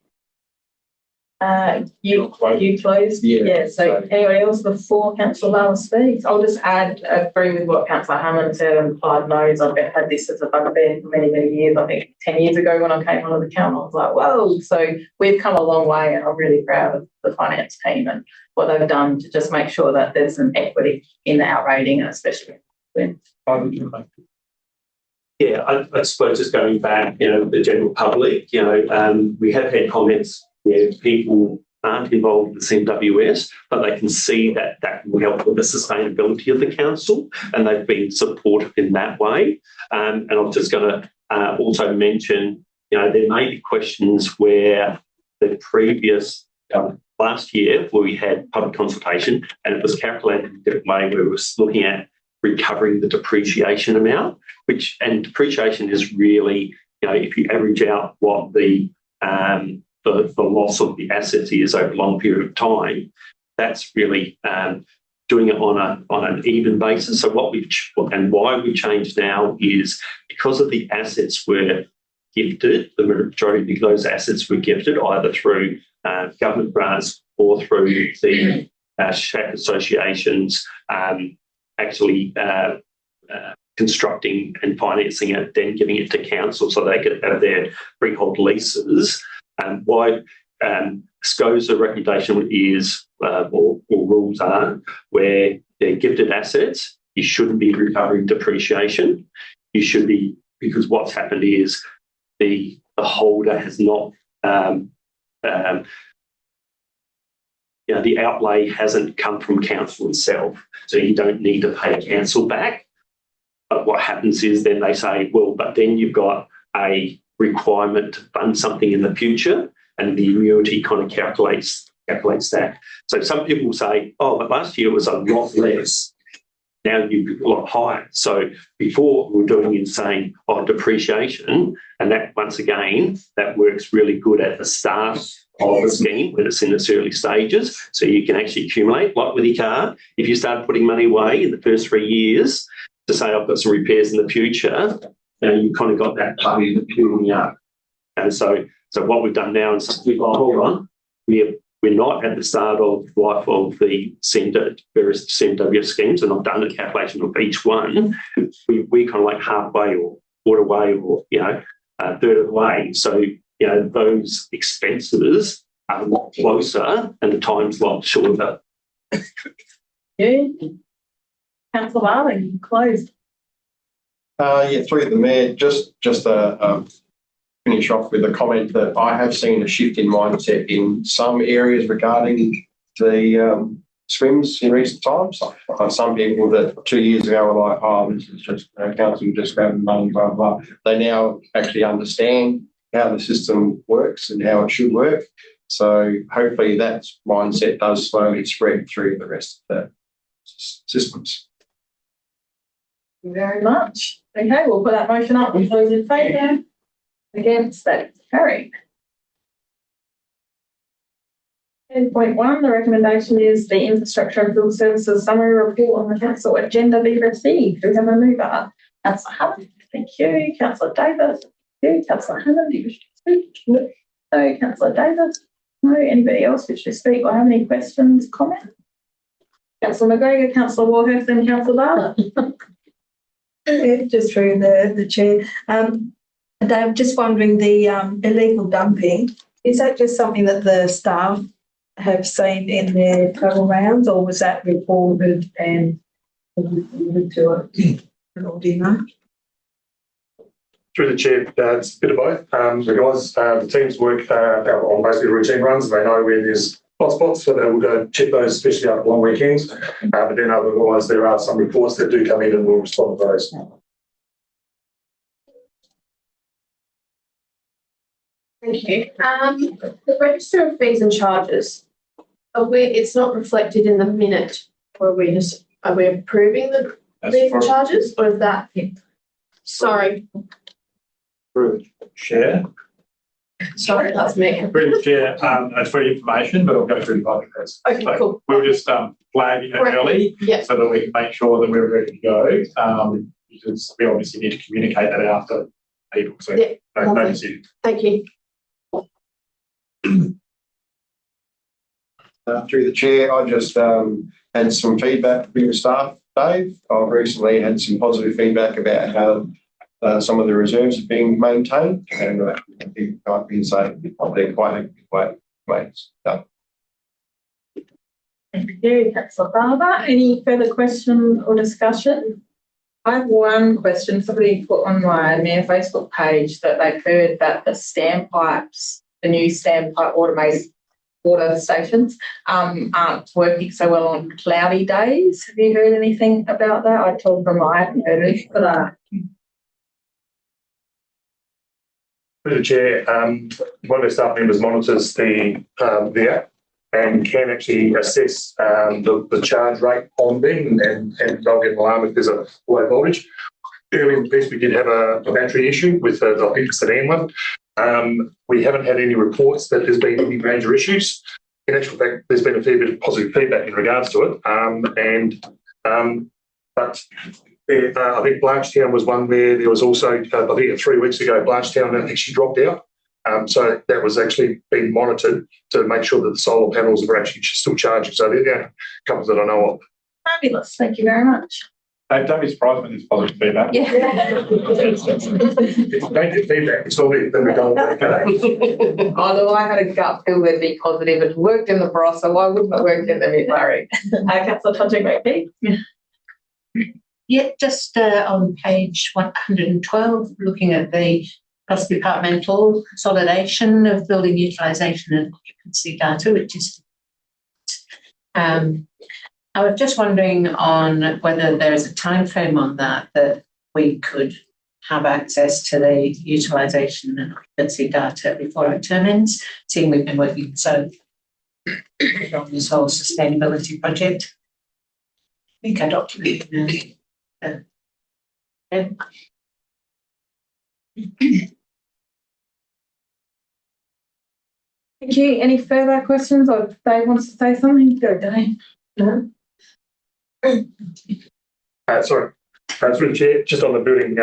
You closed? Yeah. So anybody else before Councillor Lala speaks? I'll just agree with what Councillor Hammond said and Clyde knows. I've had this as a bugbear for many, many years. I think 10 years ago when I came onto the council, I was like, whoa. So we've come a long way and I'm really proud of the finance team and what they've done to just make sure that there's some equity in our rating, especially when. Yeah, I suppose just going back, the general public, we have had comments where people aren't involved in CMWS, but they can see that will help with the sustainability of the council, and they've been supportive in that way. And I'm just going to also mention, there may be questions where the previous last year where we had public consultation and it was calculated in a different way where it was looking at recovering the depreciation amount, and depreciation is really, if you average out what the loss of the assets is over a long period of time, that's really doing it on an even basis. So why we've changed now is because of the assets were gifted, the majority of those assets were gifted either through government grants or through the shack associations actually constructing and financing it, then giving it to council so they could have their freehold leases. Why SCOSA recommendation is, or rules are, where they're gifted assets, you shouldn't be recovering depreciation. You should be, because what's happened is the holder has not, the outlay hasn't come from council itself, so you don't need to pay council back. But what happens is then they say, well, but then you've got a requirement to fund something in the future, and the annuity kind of calculates that. So some people say, oh, but last year was a lot less. Now you're a lot higher. So before we were doing is saying, depreciation, and that once again, that works really good at the start of the scheme when it's in its early stages. So you can actually accumulate, like with your car. If you start putting money away in the first 3 years to say I've got some repairs in the future, you kind of got that money building up. And so what we've done now is we've gone, hold on, we're not at the start of life of the various CMW schemes, and I've done a calculation of each one. We kind of like halfway or quarter way or, a third of the way. So, those expenses are a lot closer and the time's a lot shorter. Yeah. Councillor Barling, closed. Through the Mayor, just finish off with a comment that I have seen a shift in mindset in some areas regarding the swims in recent times. Some people that 2 years ago were like, oh, this is just council just grabbing money, blah, blah. They now actually understand how the system works and how it should work. So hopefully that mindset does slowly spread through the rest of the systems. Thank you very much. Okay, we'll put that motion up. Those in favour? Against, that is carried. 10.1, the recommendation is the infrastructure and field services summary report on the council agenda be received. Do we have a mover? Councillor Hammond, thank you. Councillor Davis, thank you. Councillor Hammond, do you wish to speak? No. No. Councillor Davis? No. Anybody else wish to speak or have any questions, comments? Councillor McGregor, Councillor Warhurst and Councillor Barber. Just through the chair. Dave, just wondering, the illegal dumping, is that just something that the staff have seen in their travel rounds, or was that reported and to it? Or do you know? Through the chair, it's a bit of both. The teams work on mostly routine runs. They know where there's hotspots, so they will go check those, especially after long weekends. But then otherwise, there are some reports that do come in and we'll respond to those. Thank you. The register of fees and charges, it's not reflected in the minute, or are we approving the fees and charges, or is that? Sorry. Through the chair. Sorry, that's me. Through the chair, it's for information, but I'll go through the budget first. Okay, so cool. We'll just flag it early, so that we can make sure that we're ready to go. Because we obviously need to communicate that out to people. So no decision. Thank you. Through the chair, I just had some feedback from your staff, Dave. I've recently had some positive feedback about how some of the reserves are being maintained, and I think I've been saying they're quite a good way. Thank you, Councillor Barber. Any further questions or discussion? I have one question. Somebody put on my Mayor Facebook page that they've heard that the standpipes, the new standpipe automated water stations, aren't working so well on cloudy days. Have you heard anything about that? I told them I hadn't heard it, but Through the chair, one of our staff members monitors the app and can actually assess the charge rate on them, and they'll get an alarm if there's a low voltage. Earlier in the piece, we did have a battery issue with the sedan one. We haven't had any reports that there's been any major issues. In actual fact, there's been a fair bit of positive feedback in regards to it. But I think Blanchetown was one where there was also, I think 3 weeks ago, Blanchetown actually dropped out. So that was actually being monitored to make sure that the solar panels were actually still charging. So they're the only couple that I know of. fabulous. Thank you very much. Don't be surprised when there's positive feedback. Yeah. It's negative feedback. It's all been okay. Although I had a gut feel they'd be positive. It worked in the Barossa, why wouldn't it work in the Mid-Murray? Councillor Tonjek-McPhee. Yeah, just on page 112, looking at the cross-departmental consolidation of building utilisation and occupancy data, which is I was just wondering on whether there is a time frame on that we could have access to the utilisation and occupancy data before our term ends, seeing we've been working so on this whole sustainability project. I think I documented Thank you. Any further questions, or if Dave wants to say something? Go, Dave. No. Sorry. Through the chair, just on the building,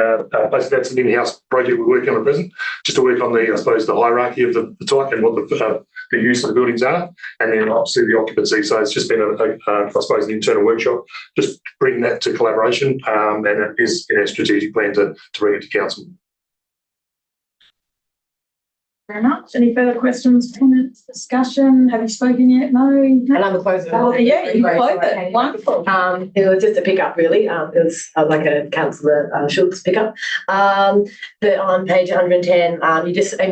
basically that's an in-house project we're working on at present, just to work on the, I suppose, the hierarchy of the type and what the use of the buildings are, and then obviously the occupancy. So it's just been, I suppose, an internal workshop, just bring that to collaboration, and it is in our strategic plan to bring it to council. Very much. Any further questions, comments, discussion? Have you spoken yet? No. And I'm closing. Oh, yeah, you close it. Wonderful. It was just a pickup, really. It was like a councillor Schultz pickup. But on page 110,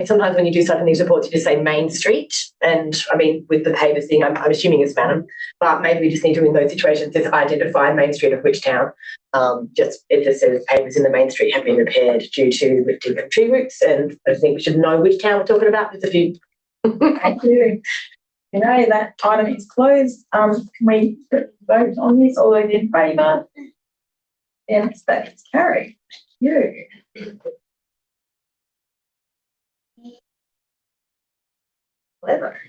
sometimes when you do stuff in these reports, you just say Main Street. And I mean, with the pavers thing, I'm assuming it's Banham, but maybe we just need to, in those situations, just identify Main Street of which town. It just says pavers in the Main Street have been repaired due to lifting of tree roots, and I think we should know which town we're talking about. There's a few. Thank you. You know, that item is closed. Can we vote on this? All those in favour? Yes, that is carried. You. Clever.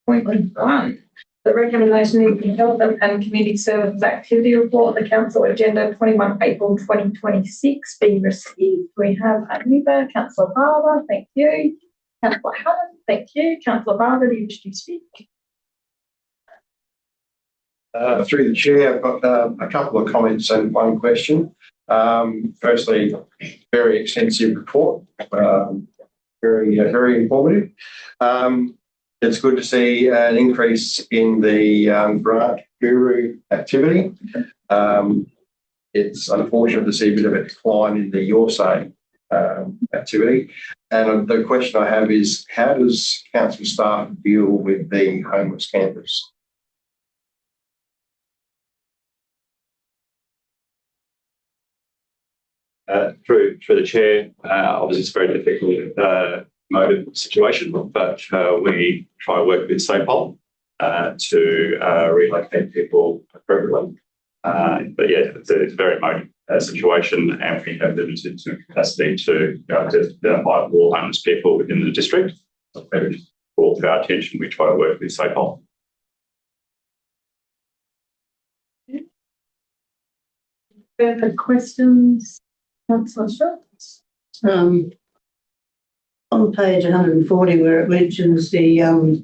Appointment 1. The recommendation is the Health and Community Services Activity Report, the Council Agenda 21 April 2026 be received. We have a mover, Councillor Barber, thank you. Councillor Howard, thank you. Councillor Barber, do you wish to speak? Through the chair, I've got a couple of comments and one question. Firstly, very extensive report, very informative. It's good to see an increase in the grant guru activity. It's unfortunate to see a bit of a decline in the Your Say activity. And the question I have is, how does council staff deal with the homeless campers? Through the chair, obviously it's a very difficult motive situation, but we try to work with SAPOL to relocate people appropriately. But yeah, it's a very emotive situation, and we have limited capacity to hire more homeless people within the district. Brought to our attention, we try to work with SAPOL. Further questions? Councillor Schultz. On page 140, where it mentions the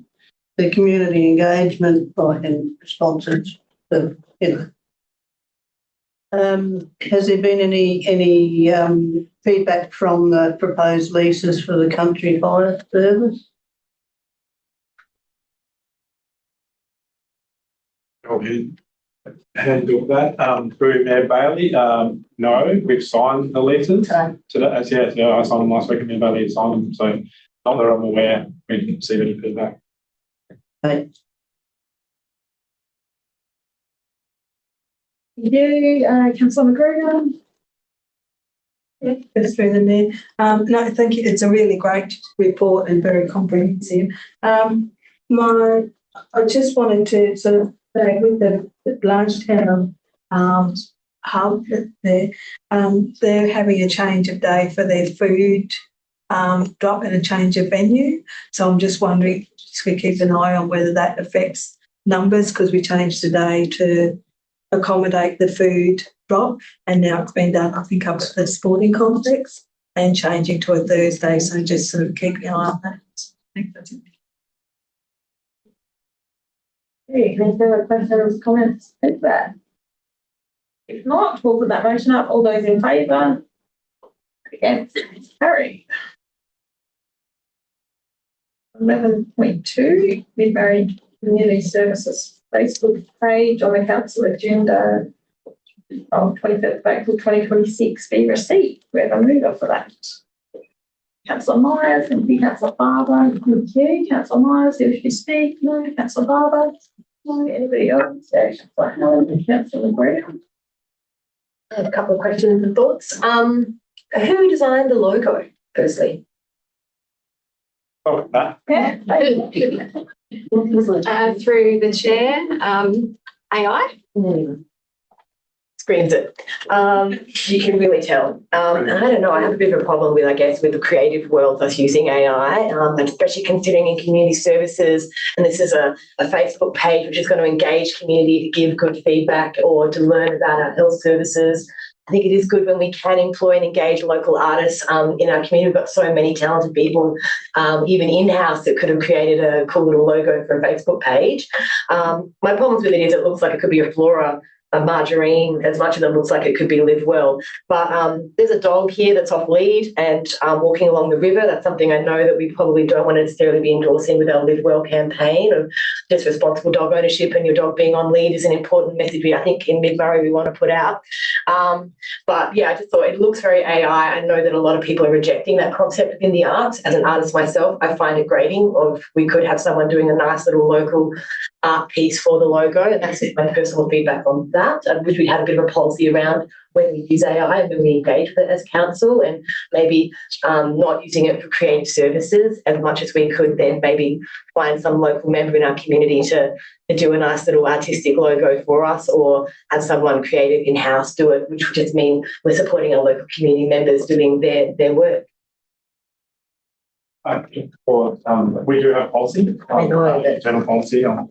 community engagement and responses, has there been any feedback from the proposed leases for the country fire service? Handle that through Mayor Bailey. No, we've signed the letters today. I signed them last week, and Mayor Bailey has signed them. So not that I'm aware we didn't receive any feedback. Okay. You, Councillor McGregor. Yeah, goes through the mayor. No, thank you. It's a really great report and very comprehensive. I just wanted to sort of say with the large town hub there, they're having a change of day for their food drop and a change of venue. So I'm just wondering, just we keep an eye on whether that affects numbers, because we changed the day to accommodate the food drop, and now it's been done, I think, up at the sporting complex and changing to a Thursday. So just sort of keep an eye on that. I think that's it. Okay, any further questions, comments, feedback? If not, we'll put that motion up. All those in favour? Against? Carried. 11.2, Mid-Married Community Services Facebook page on the council agenda of 25th of April 2026 be received. We have a mover for that. Councillor Myers, thank you. Councillor Barber, thank you. Councillor Myers, do you wish to speak? No. Councillor Barber? No. Anybody else? Councillor Howard, Councillor Brown. I have a couple of questions and thoughts. Who designed the logo, firstly? Oh, that. Yeah. Through the chair, AI. Screams it. You can really tell. I don't know, I have a bit of a problem with, I guess, with the creative world that's using AI, especially considering in community services, and this is a Facebook page which is going to engage community to give good feedback or to learn about our health services. I think it is good when we can employ and engage local artists in our community. We've got so many talented people, even in-house, that could have created a cool little logo for a Facebook page. My problems with it is it looks like it could be a flora, a margarine, as much as it looks like it could be Live Well. But there's a dog here that's off lead and walking along the river. That's something I know that we probably don't want to necessarily be endorsing with our Live Well campaign of just responsible dog ownership, and your dog being on lead is an important message I think in Mid-Murray we want to put out. But yeah, I just thought it looks very AI. I know that a lot of people are rejecting that concept within the arts. As an artist myself, I find it grating of we could have someone doing a nice little local art piece for the logo, and that's my personal feedback on that. I wish we had a bit of a policy around when we use AI and when we engage with it as council, and maybe not using it for creative services as much as we could, then maybe find some local member in our community to do a nice little artistic logo for us, or have someone creative in-house do it, which would just mean we're supporting our local community members doing their work. We do have policy. I know that. Internal policy on.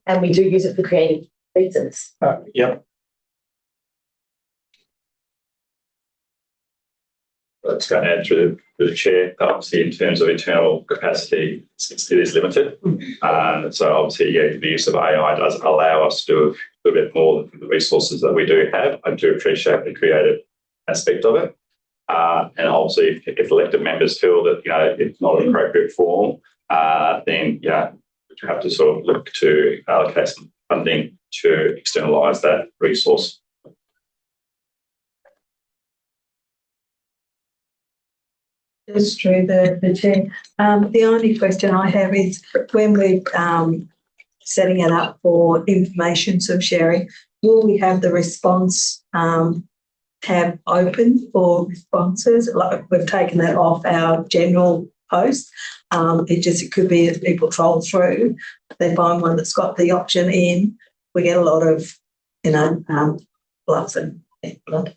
And we do use it for creative reasons. Yep. That's going to add through the chair. Obviously, in terms of internal capacity, it is limited. So obviously, yeah, the use of AI does allow us to do a little bit more than the resources that we do have. I do appreciate the creative aspect of it. And obviously, if elected members feel that it's not an appropriate form, then we have to sort of look to allocate some funding to externalise that resource. That's true, the chair. The only question I have is when we're setting it up for information sort of sharing, will we have the response tab open for responses? Like we've taken that off our general post. It could be as people troll through, they find one that's got the option in. We get a lot of, bluffs and blood.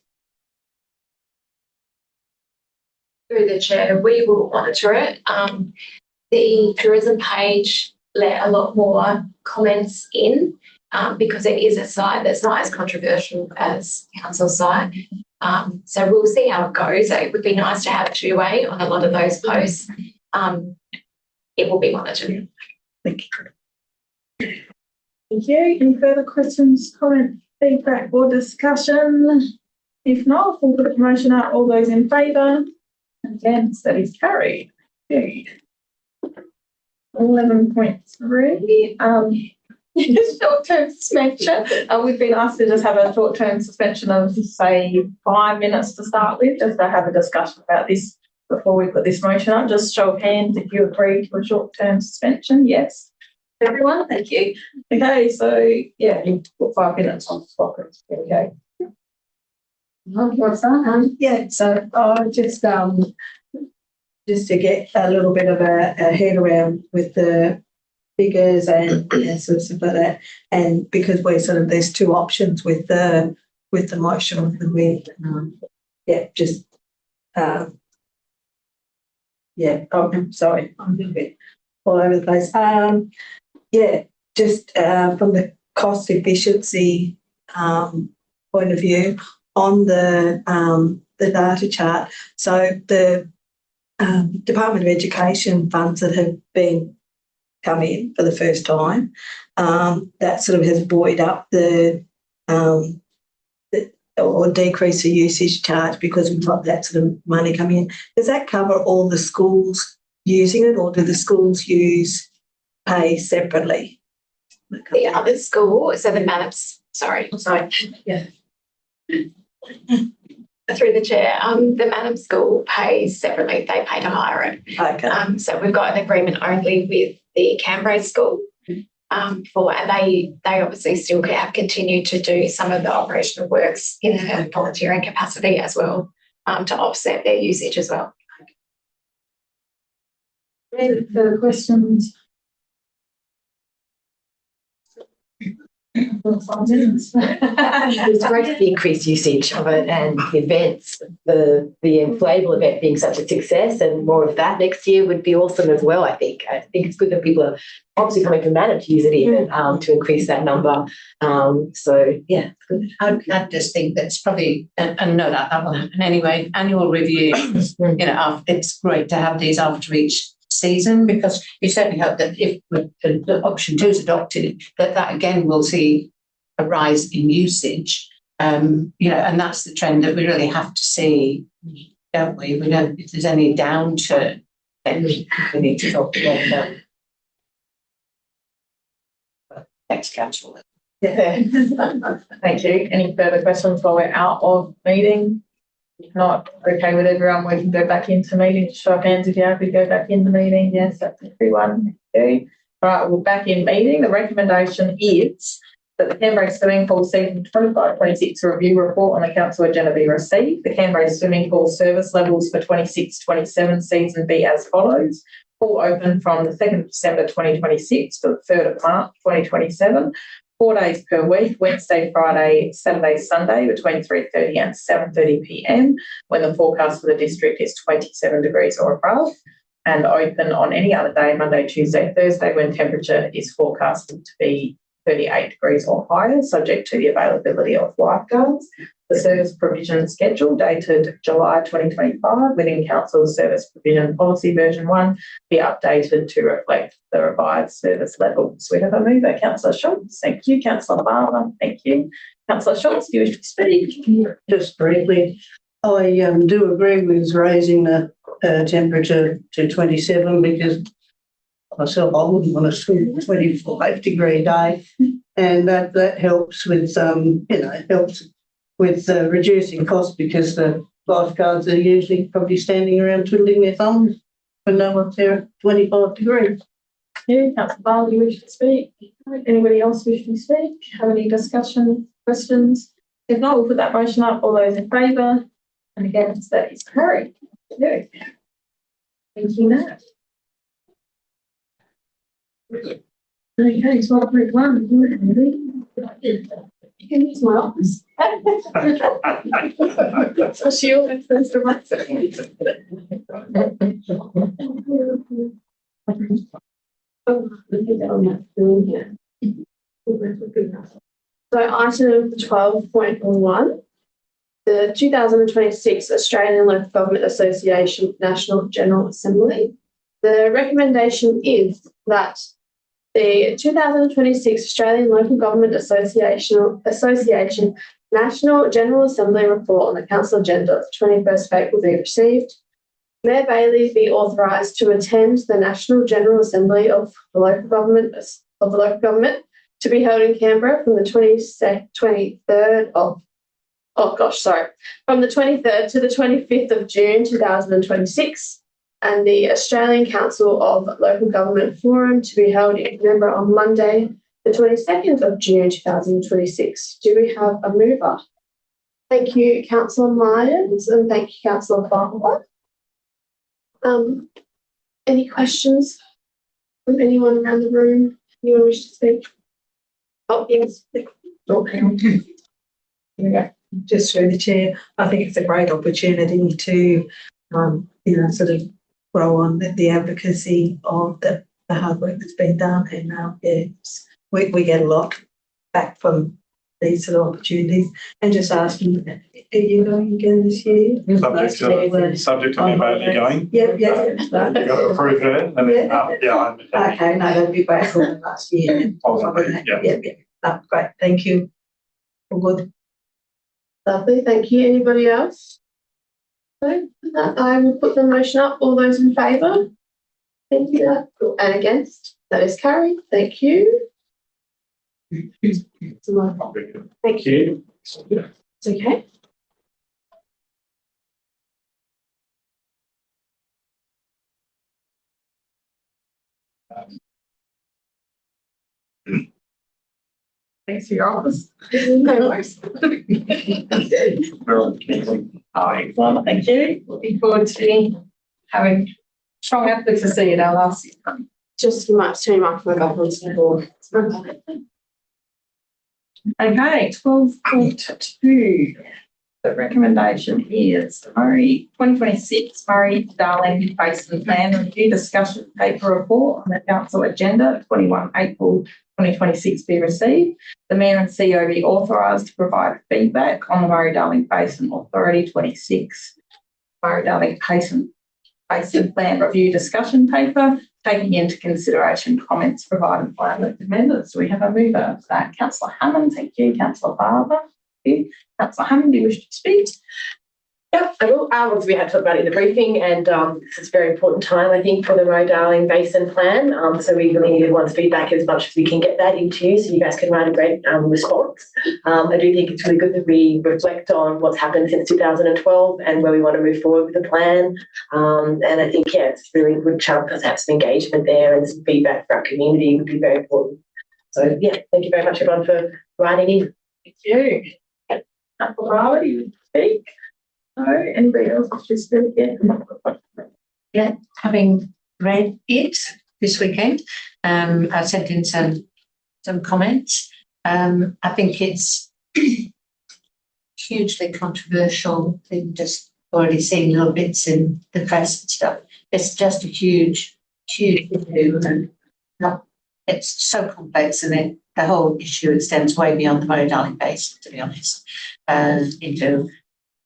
Through the chair, we will monitor it. The tourism page let a lot more comments in because it is a site that's not as controversial as council site. So we'll see how it goes. It would be nice to have two-way on a lot of those posts. It will be monitored. Thank you. Thank you. Any further questions, comments, feedback or discussion? If not, we'll put the motion out. All those in favour? Against, that is carried. 11.3. Short-term suspension. We've been asked to just have a short-term suspension of, say, 5 minutes to start with, just to have a discussion about this before we put this motion up. Just show of hands if you agree to a short-term suspension. Yes. Everyone, thank you. Okay, so you put 5 minutes on the clock. Okay. Yeah, so just to get a little bit of a head around with the figures and sort of stuff like that, and because we're sort of there's two options with the motion and with I'm sorry, I'm a bit all over the place. From the cost efficiency point of view on the data chart. So the Department of Education funds that have been come in for the first time, that sort of has buoyed up or decrease the usage charge because we've got that sort of money coming in. Does that cover all the schools using it, or do the schools pay separately? The other school, so the Madams, through the chair, the Madam School pays separately. They pay to hire it. Okay. So we've got an agreement only with the Canberra School and they obviously still have continued to do some of the operational works in a volunteering capacity as well to offset their usage as well. Any further questions? 5 minutes. It's great to see increased usage of it and the events, the inflatable event being such a success, and more of that next year would be awesome as well. I think it's good that people are obviously coming from Madam to use it even to increase that number. So yeah, it's good. I just think that's probably, and no, that will happen anyway. Annual review, it's great to have these after each season, because you certainly hope that if the option 2 is adopted, that again will see a rise in usage. And that's the trend that we really have to see, don't we? We don't, if there's any downturn, then we need to talk about that. Thanks, Councillor. Thank you. Any further questions while we're out of meeting? If not, okay with everyone, we can go back into meeting. Show of hands if you have to go back in the meeting. Yes, that's everyone. Okay. All right, we're back in meeting. The recommendation is that the Canberra Swimming Pool Season 25-26 review report on the council agenda be received. The Canberra Swimming Pool service levels for 26-27 season be as follows. Pool open from the 2nd of December 2026 to the 3rd of March 2027. 4 days per week, Wednesday, Friday, Saturday, Sunday, between 3:30 and 7:30 p.m, when the forecast for the district is 27 degrees or above. and open on any other day, Monday, Tuesday, Thursday, when temperature is forecasted to be 38 degrees or higher, subject to the availability of lifeguards. The service provision schedule dated July 2025 within Council Service Provision Policy version 1 be updated to reflect the revised service levels. We have a mover, Councillor Schultz. Thank you. Councillor Barber. Thank you. Councillor Schultz, do you wish to speak? Just briefly, I do agree with raising the temperature to 27 because myself, I wouldn't want to swim a 25-degree day, and that helps with helps with reducing costs because the lifeguards are usually probably standing around twiddling their thumbs when no one's there at 25 degrees. Yeah, Councillor Barber, do you wish to speak? Anybody else wish to speak? Have any discussion, questions? If not, we'll put that motion up. All those in favour and against, that is carried. Yeah. Thank you, Matt. Okay, so I'll put one. You can use my office. So she always says to myself. So item 12.1, the 2026 Australian Local Government Association National General Assembly. The recommendation is that the 2026 Australian Local Government Association National General Assembly report on the Council agenda of 21st of April be received. Mayor Bailey be authorised to attend the National General Assembly of the local government to be held in Canberra from the 23rd to the 25th of June 2026, and the Australian Council of Local Government Forum to be held in Canberra on Monday, the 22nd of June 2026. Do we have a mover? Thank you, Councillor Myers, and thank you, Councillor Barber. Any questions from anyone around the room? Anyone wish to speak? Oh, yes. Okay. Just through the chair, I think it's a great opportunity to, sort of grow on the advocacy of the hard work that's been done, and we get a lot back from these sort of opportunities. And just asking, are you going again this year? Subject to me going. Yeah. You've got to approve her. And then, Okay, no, that'd be great for last year. Yeah. Great, thank you. All good. Lovely, thank you. Anybody else? No, I will put the motion up. All those in favour? Thank you. And against? That is carried. Thank you. Thank you. It's okay. Thanks for your office. No worries. Well, thank you. Looking forward to having strong advocacy at our last year. Just turning my phone off on the board. Okay, 12.2. The recommendation is Murray 2026 Murray-Darling Basin Plan Review Discussion Paper Report on the Council agenda 21 April 2026 be received. The Mayor and CEO be authorised to provide feedback on the Murray-Darling Basin Authority 26 Murray-Darling Basin Plan Review Discussion Paper, taking into consideration comments provided by elected members. We have a mover of that. Councillor Hammond, thank you. Councillor Barber, thank you. Councillor Hammond, do you wish to speak? Yeah, I will. Obviously, we had talked about it in the briefing, and this is a very important time, I think, for the Murray-Darling Basin Plan. So we really need everyone's feedback as much as we can get that into you, so you guys can write a great response. I do think it's really good that we reflect on what's happened since 2012 and where we want to move forward with the plan. And I think, it's really a good chunk to have some engagement there, and some feedback for our community would be very important. So, thank you very much, everyone, for writing in. Thank you. Councillor Barber, do you wish to speak? No, anybody else wish to speak? Yeah, having read it this weekend, I sent in some comments. I think it's hugely controversial in just already seen little bits in the press and stuff. It's just a huge issue, and it's so complex, and the whole issue extends way beyond the Murray-Darling Basin, to be honest, into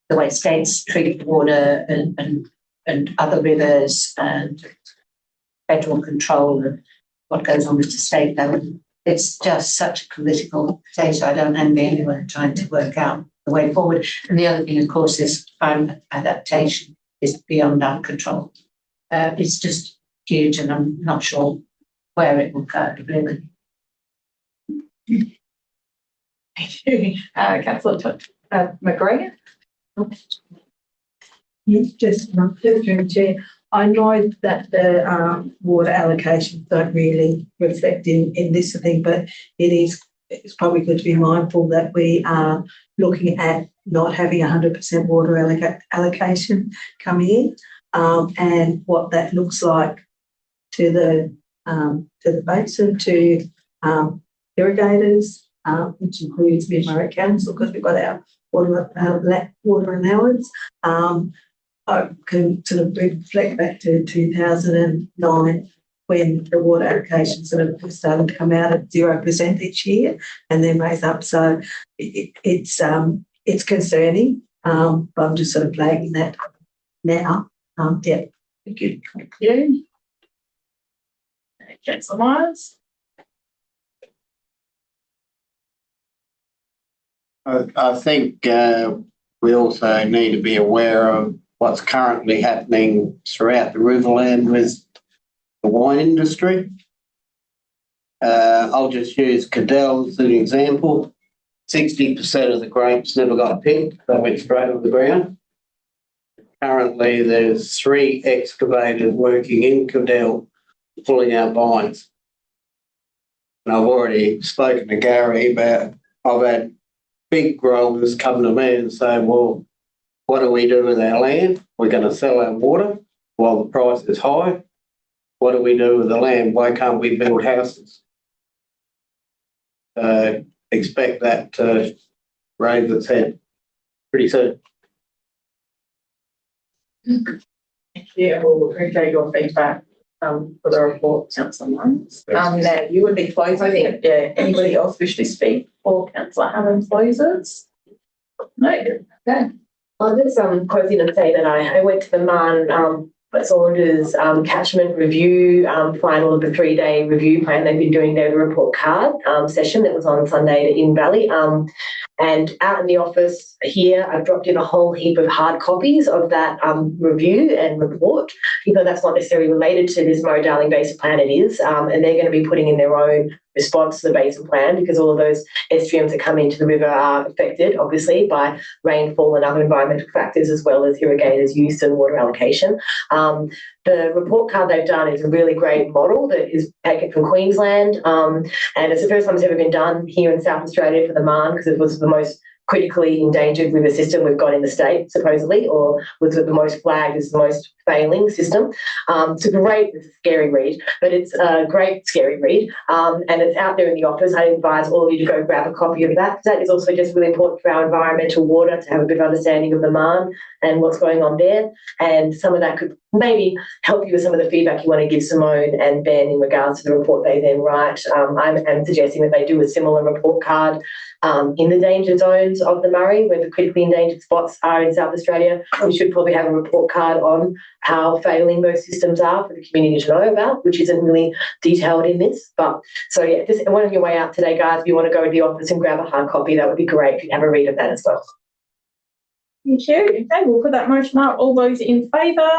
the way states treat water and other rivers and federal control and what goes on at the state level. It's just such a political potato. I don't envy anyone trying to work out the way forward. And the other thing, of course, is climate adaptation is beyond our control. It's just huge, and I'm not sure where it will go, really. Thank you. Councillor McGregor. Yes, just through Chair. I know that the water allocations don't really reflect in this thing, but it's probably good to be mindful that we are looking at not having 100% water allocation coming in, and what that looks like to the basin, to irrigators, which includes Mid-Murray Council, because we've got our water allowance. I can sort of reflect back to 2009 when the water allocation sort of started to come out at 0% each year and then raise up. So it's concerning, but I'm just sort of flagging that now. Yeah. Thank you. Thank you. Councillor Myers. I think we also need to be aware of what's currently happening throughout the Riverland with the wine industry. I'll just use Cadell as an example. 60% of the grapes never got picked, they went straight on the ground. Currently, there's 3 excavators working in Cadell pulling out vines. And I've already spoken to Gary about, I've had big growers come to me and say, well, what do we do with our land? We're going to sell our water while the price is high. What do we do with the land? Why can't we build houses? Expect that to raise its head pretty soon. Thank you. We'll appreciate your feedback for the report, Councillor Myers. Now, you would be closing. Anybody else wish to speak? Or Councillor Hammond closes? No. Okay. I'll just close in and say that I went to the Marn Saunders catchment review final of the 3-day review plan they've been doing there, the report card session that was on Sunday in Valley. And out in the office here, I've dropped in a whole heap of hard copies of that review and report, even though that's not necessarily related to this Murray-Darling Basin Plan, it is. And they're going to be putting in their own response to the Basin Plan, because all of those estuaries that come into the river are affected, obviously, by rainfall and other environmental factors, as well as irrigators' use and water allocation. The report card they've done is a really great model that is taken from Queensland, and it's the first time it's ever been done here in South Australia for the Marn, because it was the most critically endangered river system we've got in the state, supposedly, or was it the most flagged as the most failing system. It's a scary read, but it's a great scary read, and it's out there in the office. I advise all of you to go grab a copy of that. That is also just really important for our environmental water, to have a bit of understanding of the Marn and what's going on there, and some of that could maybe help you with some of the feedback you want to give Simone and Ben in regards to the report they then write. I'm suggesting that they do a similar report card in the danger zones of the Murray, where the critically endangered spots are in South Australia. We should probably have a report card on how failing those systems are for the community to know about, which isn't really detailed in this. But so yeah, just one on your way out today, guys, if you want to go to the office and grab a hard copy, that would be great if you have a read of that as well. Thank you. Okay, we'll put that motion up. All those in favour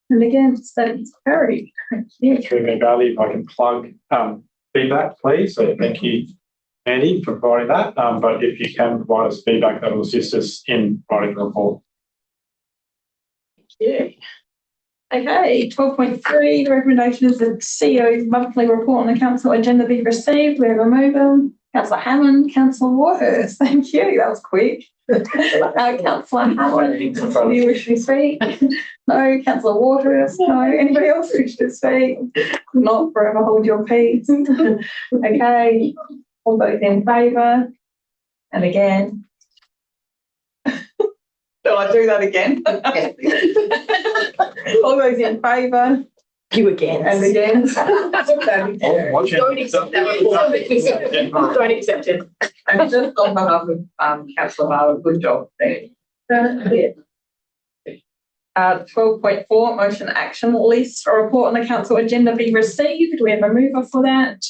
and against, that is carried. Thank you. Through me, Bailey, if I can plug feedback, please. So thank you, Andy, for providing that. But if you can provide us feedback, that will assist us in writing the report. Thank you. Okay, 12.3, the recommendation is that CEO's monthly report on the council agenda be received. We remove them. Councillor Hammond, Councillor Warhurst. Thank you. That was quick. Councillor Hammond, do you wish to speak? No. Councillor Warhurst? No. Anybody else wish to speak? Not forever hold your peace. Okay. All those in favour? And again. Shall I do that again? All those in favour? You again. And again? Watching. Don't accept that. Don't accept it. And just on behalf of councillor Barber, good job there. 12.4, motion action list. A report on the council agenda be received. Do we have a mover for that?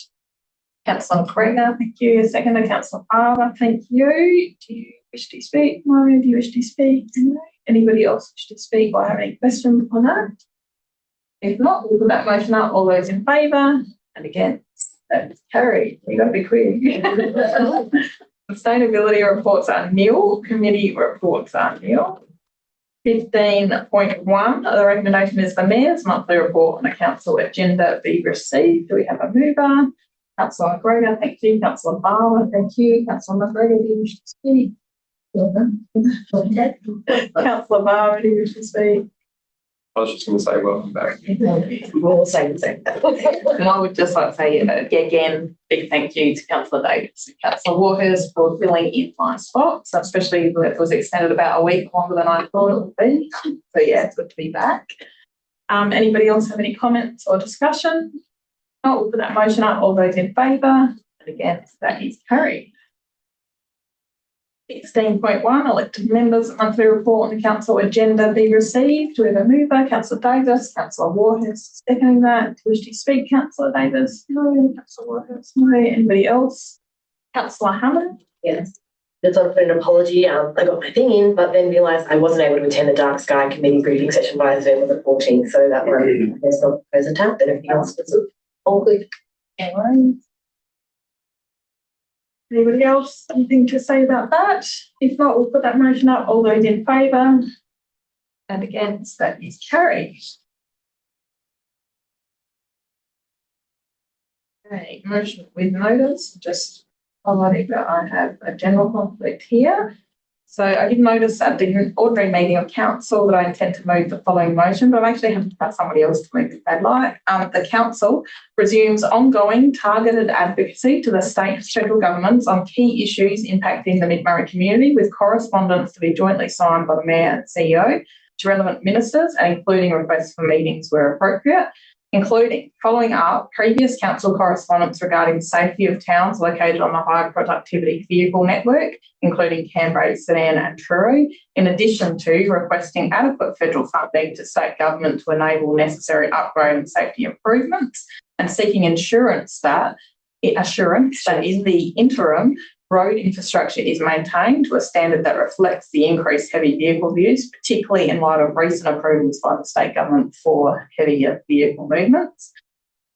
Councillor Gregor, thank you. A seconder, Councillor Barber, thank you. Do you wish to speak? No. Do you wish to speak? No. Anybody else wish to speak or have any questions on that? If not, we'll put that motion up. All those in favour and against, that's carried. You've got to be quick. Sustainability reports are nil. Committee reports are nil. 15.1, the recommendation is the Mayor's monthly report on the council agenda be received. Do we have a mover? Councillor Gregor, thank you. Councillor Barber, thank you. Councillor McGregor, do you wish to speak? Councillor Barber, do you wish to speak? I was just going to say welcome back. We're all saying the same thing. And I would just like to say again, big thank you to Councillor Davis and Councillor Waters for filling in my spots, especially when it was extended about a week longer than I thought it would be. So yeah, it's good to be back. Anybody else have any comments or discussion? No, we'll put that motion up. All those in favour and against, that is carried. 16.1, elected members monthly report on the council agenda be received. Do we have a mover? Councillor Davis, Councillor Warhurst seconding that. Wish to speak, Councillor Davis? No. Councillor Warhurst? No. Anybody else? Councillor Hammond? Yes. Just want to put an apology. I got my thing in, but then realised I wasn't able to attend the Dark Sky Committee briefing session via Zoom on the 14th. So that one is not present at, but everything else was all good. No worries. Anybody else? Anything to say about that? If not, we'll put that motion up. All those in favour and against, that is carried. Okay, motion with notice, just highlighting that I have a general conflict here. So I did notice at the ordinary meeting of council that I intend to move the following motion, but I'm actually having to have somebody else to move if they'd like. The council resumes ongoing targeted advocacy to the state and federal governments on key issues impacting the Mid-Murray community, with correspondence to be jointly signed by the Mayor and CEO to relevant ministers, and including requests for meetings where appropriate, including following up previous council correspondence regarding safety of towns located on the high productivity vehicle network, including Canberra, Sedan and Truro, in addition to requesting adequate federal funding to state government to enable necessary upgrade and safety improvements, and seeking assurance that in the interim, road infrastructure is maintained to a standard that reflects the increased heavy vehicle use, particularly in light of recent approvals by the state government for heavier vehicle movements.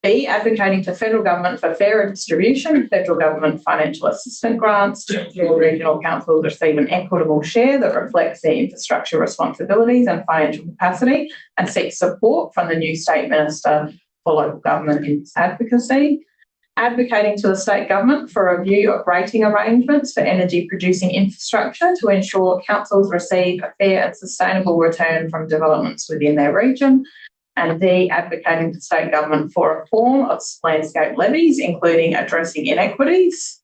B, advocating to federal government for fairer distribution of federal government financial assistance grants to ensure regional councils receive an equitable share that reflects their infrastructure responsibilities and financial capacity, and seek support from the new state minister for local government in this advocacy. Advocating to the state government for a review of rating arrangements for energy producing infrastructure to ensure councils receive a fair and sustainable return from developments within their region. And D, advocating to state government for reform of landscape levies, including addressing inequities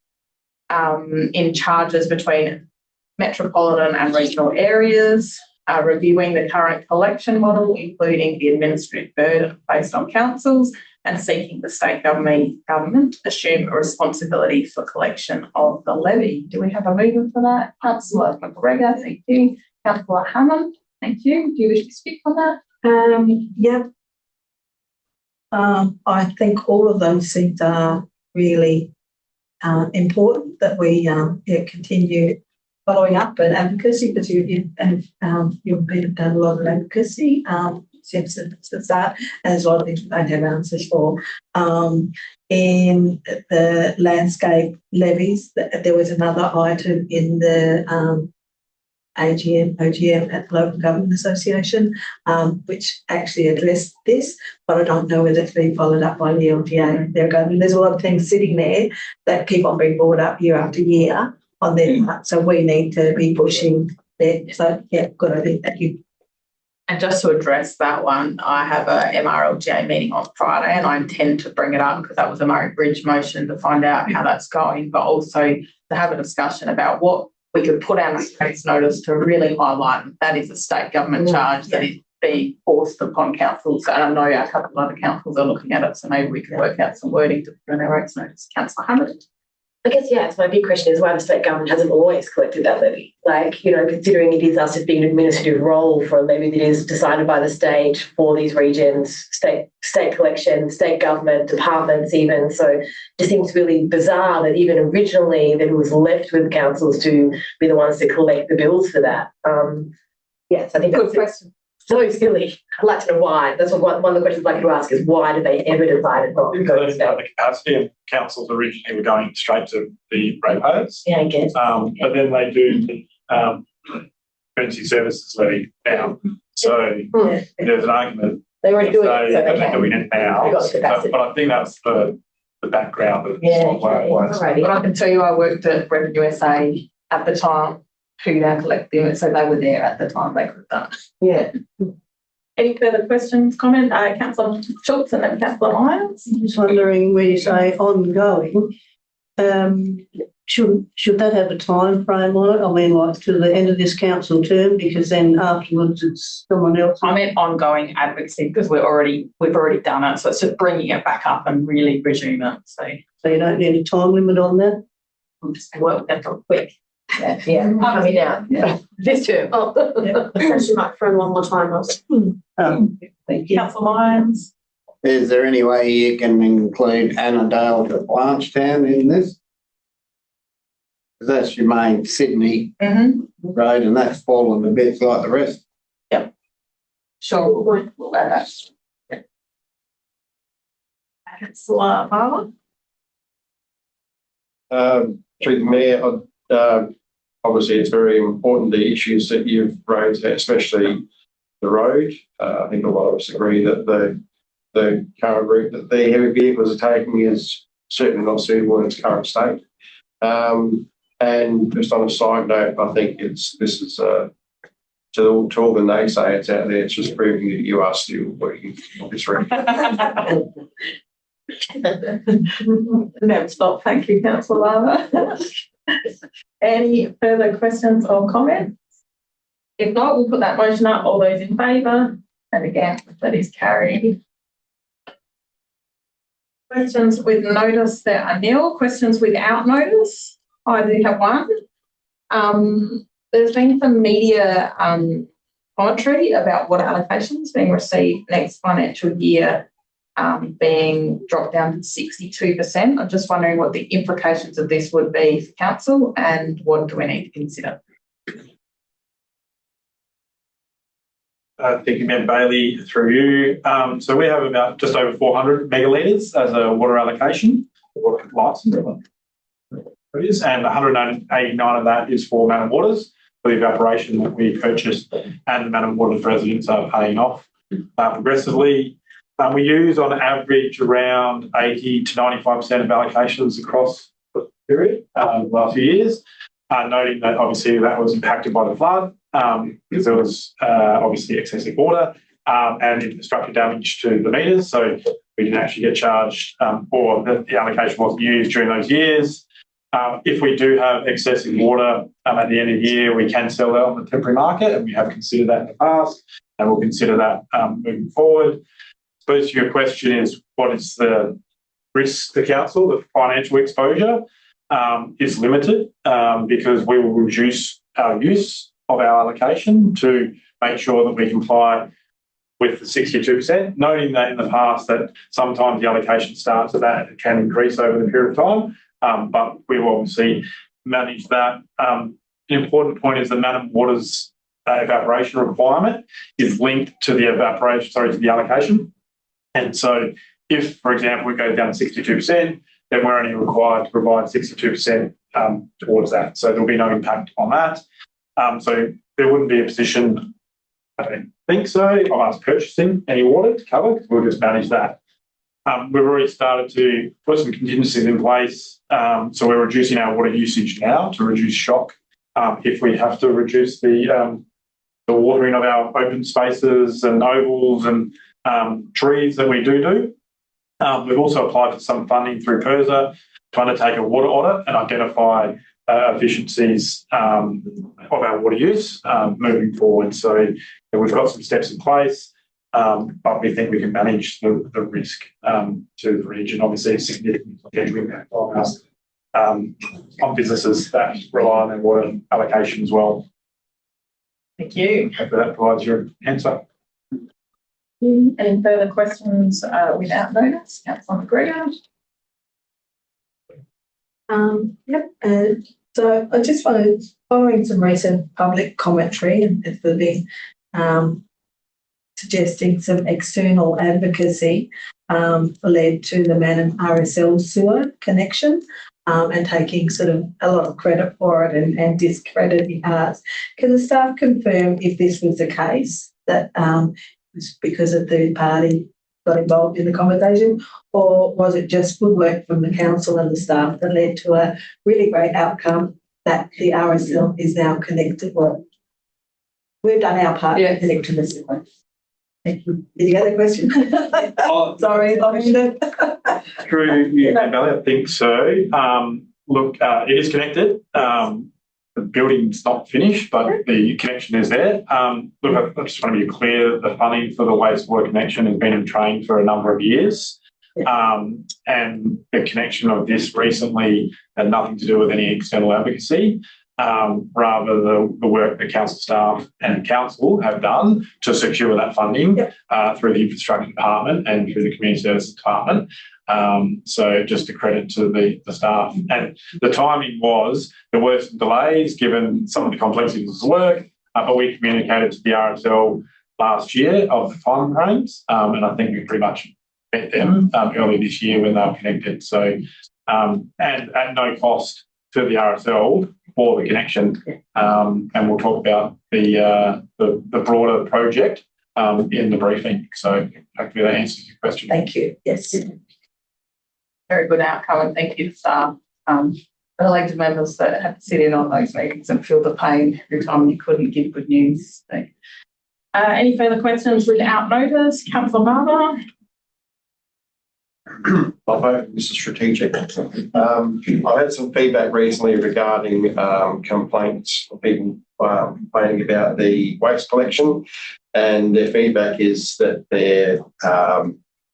in charges between metropolitan and regional areas, reviewing the current collection model, including the administrative burden placed on councils, and seeking the state government assume a responsibility for collection of the levy. Do we have a mover for that? Councillor McGregor, thank you. Councillor Hammond, thank you. Do you wish to speak on that? I think all of those things are really important, that we continue following up and advocacy, because you've done a lot of advocacy since the start, and there's a lot of things we don't have answers for. In the landscape levies, there was another item in the OGM at the Local Government Association, which actually addressed this, but I don't know whether it's been followed up by the LGA. There's a lot of things sitting there that keep on being brought up year after year on their part, so we need to be pushing there. So, yeah, good idea. Thank you. And just to address that one, I have a MRLGA meeting on Friday, and I intend to bring it up because that was a Murray Bridge motion, to find out how that's going, but also to have a discussion about what we could put out a space notice to really highlight that is a state government charge that is being forced upon councils. And I know a couple of other councils are looking at it, so maybe we can work out some wording to put in our rates notice. Councillor Hammond. I guess, yeah, it's my big question is why the state government hasn't always collected that levy. Like, you know, considering it is us as being an administrative role for a levy that is decided by the state for these regions, state collection, state government, departments even. So it just seems really bizarre that even originally that it was left with councils to be the ones to collect the bills for that. Yes, I think that's good question. So silly. I'd like to know why. That's what one of the questions I'd like to ask is why did they ever decide not to go to state? The capacity of councils originally were going straight to the ratepayers. Yeah, I guess. But then they do the emergency services levy now. So there's an argument. They already doing it, so they're doing it now. But I think that's the background of why it was. But I can tell you, I worked at Revenue SA at the time. Who now collect them, so they were there at the time they could have done it. Yeah. Any further questions, comment? Councillor Schultz and then Councillor Lyons. I'm just wondering where you say ongoing, should that have a time frame on it? I mean, like to the end of this council term, because then afterwards it's someone else. I meant ongoing advocacy because we've already done it, so it's just bringing it back up and really resume it. So you don't need a time limit on that. We'll just work that real quick. Yeah. Coming now. Yeah. This term. Oh, potentially might for one more time. Thank you. Councillor Lyons. Is there any way you can include Annandale to Blanchetown in this? That's your main Sydney road, and that's fallen to bits like the rest. Yep. Sure. We'll add that. Councillor Barber. Through the Mayor, obviously it's very important the issues that you've raised, especially the road. I think a lot of us agree that the current route that the heavy vehicles are taking is certainly not suitable in its current state. And just on a side note, I think this is to all the naysayers out there, it's just proving that you are still working on this route. Never stop. Thank you, Councillor Barber. Any further questions or comments? If not, we'll put that motion up. All those in favour? And again, that is carried. Questions with notice, there are nil. Questions without notice? I do have one. There's been some media commentary about water allocations being received next financial year being dropped down to 62%. I'm just wondering what the implications of this would be for council and what do we need to consider? Thank you, Mayor Bailey, through you. So we have about just over 400 megalitres as a water allocation, water license, and 189 of that is for Madam Waters, for the evaporation that we purchased and the Madam Waters residents are paying off progressively. We use on average around 80 to 95% of allocations across the period, the last few years, noting that obviously that was impacted by the flood because there was obviously excessive water and infrastructure damage to the meters. So we didn't actually get charged or the allocation wasn't used during those years. If we do have excessive water at the end of the year, we can sell that on the temporary market, and we have considered that in the past, and we'll consider that moving forward. I suppose your question is, what is the risk to council? The financial exposure is limited because we will reduce our use of our allocation to make sure that we comply with the 62%, noting that in the past that sometimes the allocation starts at that, it can increase over the period of time, but we will obviously manage that. An important point is the Madam Waters evaporation requirement is linked to the to the allocation. And so if, for example, it goes down to 62%, then we're only required to provide 62% towards that. So there'll be no impact on that. So there wouldn't be a position, I don't think so, of us purchasing any water to cover, because we'll just manage that. We've already started to put some contingencies in place. So we're reducing our water usage now to reduce shock. If we have to reduce the watering of our open spaces and ovals and trees that we do. We've also applied for some funding through PIRSA to undertake a water audit and identify efficiencies of our water use moving forward. So we've got some steps in place, but we think we can manage the risk to the region. Obviously, a significant potential impact on us, on businesses that rely on their water allocation as well. Thank you. Hopefully that provides your answer. Any further questions without notice? Councillor McGregor. Yep. So I just wanted, following some recent public commentary, and there's been suggesting some external advocacy led to the Manning RSL sewer connection and taking sort of a lot of credit for it and discrediting ours. Can the staff confirm if this was the case, that it was because a third party got involved in the conversation, or was it just good work from the council and the staff that led to a really great outcome that the RSL is now connected? Well, we've done our part to connect to the sewer. Thank you. Did you get the question? Sorry, Through you, I think so. Look, it is connected. The building's not finished, but the connection is there. Look, I just want to be clear, the funding for the wastewater connection has been in train for a number of years. And the connection of this recently had nothing to do with any external advocacy. Rather the work the council staff and council have done to secure that funding through the infrastructure department and through the community services department. So just a credit to the staff. And the timing was, there were some delays given some of the complexities of the work, but we communicated to the RSL last year of the time frames, and I think we pretty much met them early this year when they were connected. So, and at no cost to the RSL for the connection, and we'll talk about the broader project in the briefing. So hopefully that answers your question. Thank you. Yes. Very good outcome, and thank you to staff, elected members that had to sit in on those meetings and feel the pain every time you couldn't give good news. So, any further questions without notice? Councillor Barber. My vote is strategic. I've had some feedback recently regarding complaints of people complaining about the waste collection, and their feedback is that they're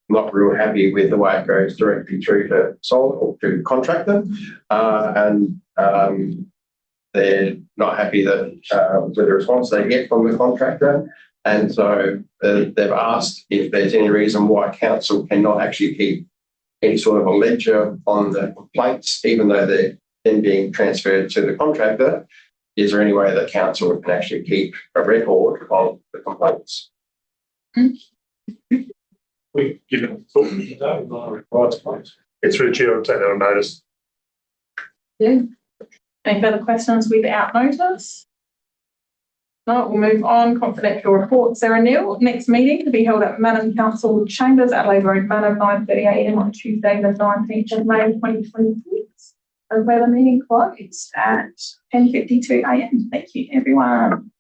not real happy with the way it goes directly through to Solid or to the contractor, and they're not happy that with the response they get from the contractor. And so they've asked if there's any reason why council cannot actually keep any sort of a ledger on the complaints, even though they're then being transferred to the contractor. Is there any way that council can actually keep a record of the complaints? We give it thought today. It's through the chair. I'll take that on notice. Yeah. Any further questions without notice? No, we'll move on. Confidential report, Sarah Neal. Next meeting to be held at Manning Council Chambers, Adelaide Road, Manor, 9:30 a.m. on Tuesday, the 19th of May, 2026. And where the meeting closed at 10:52 a.m. Thank you, everyone.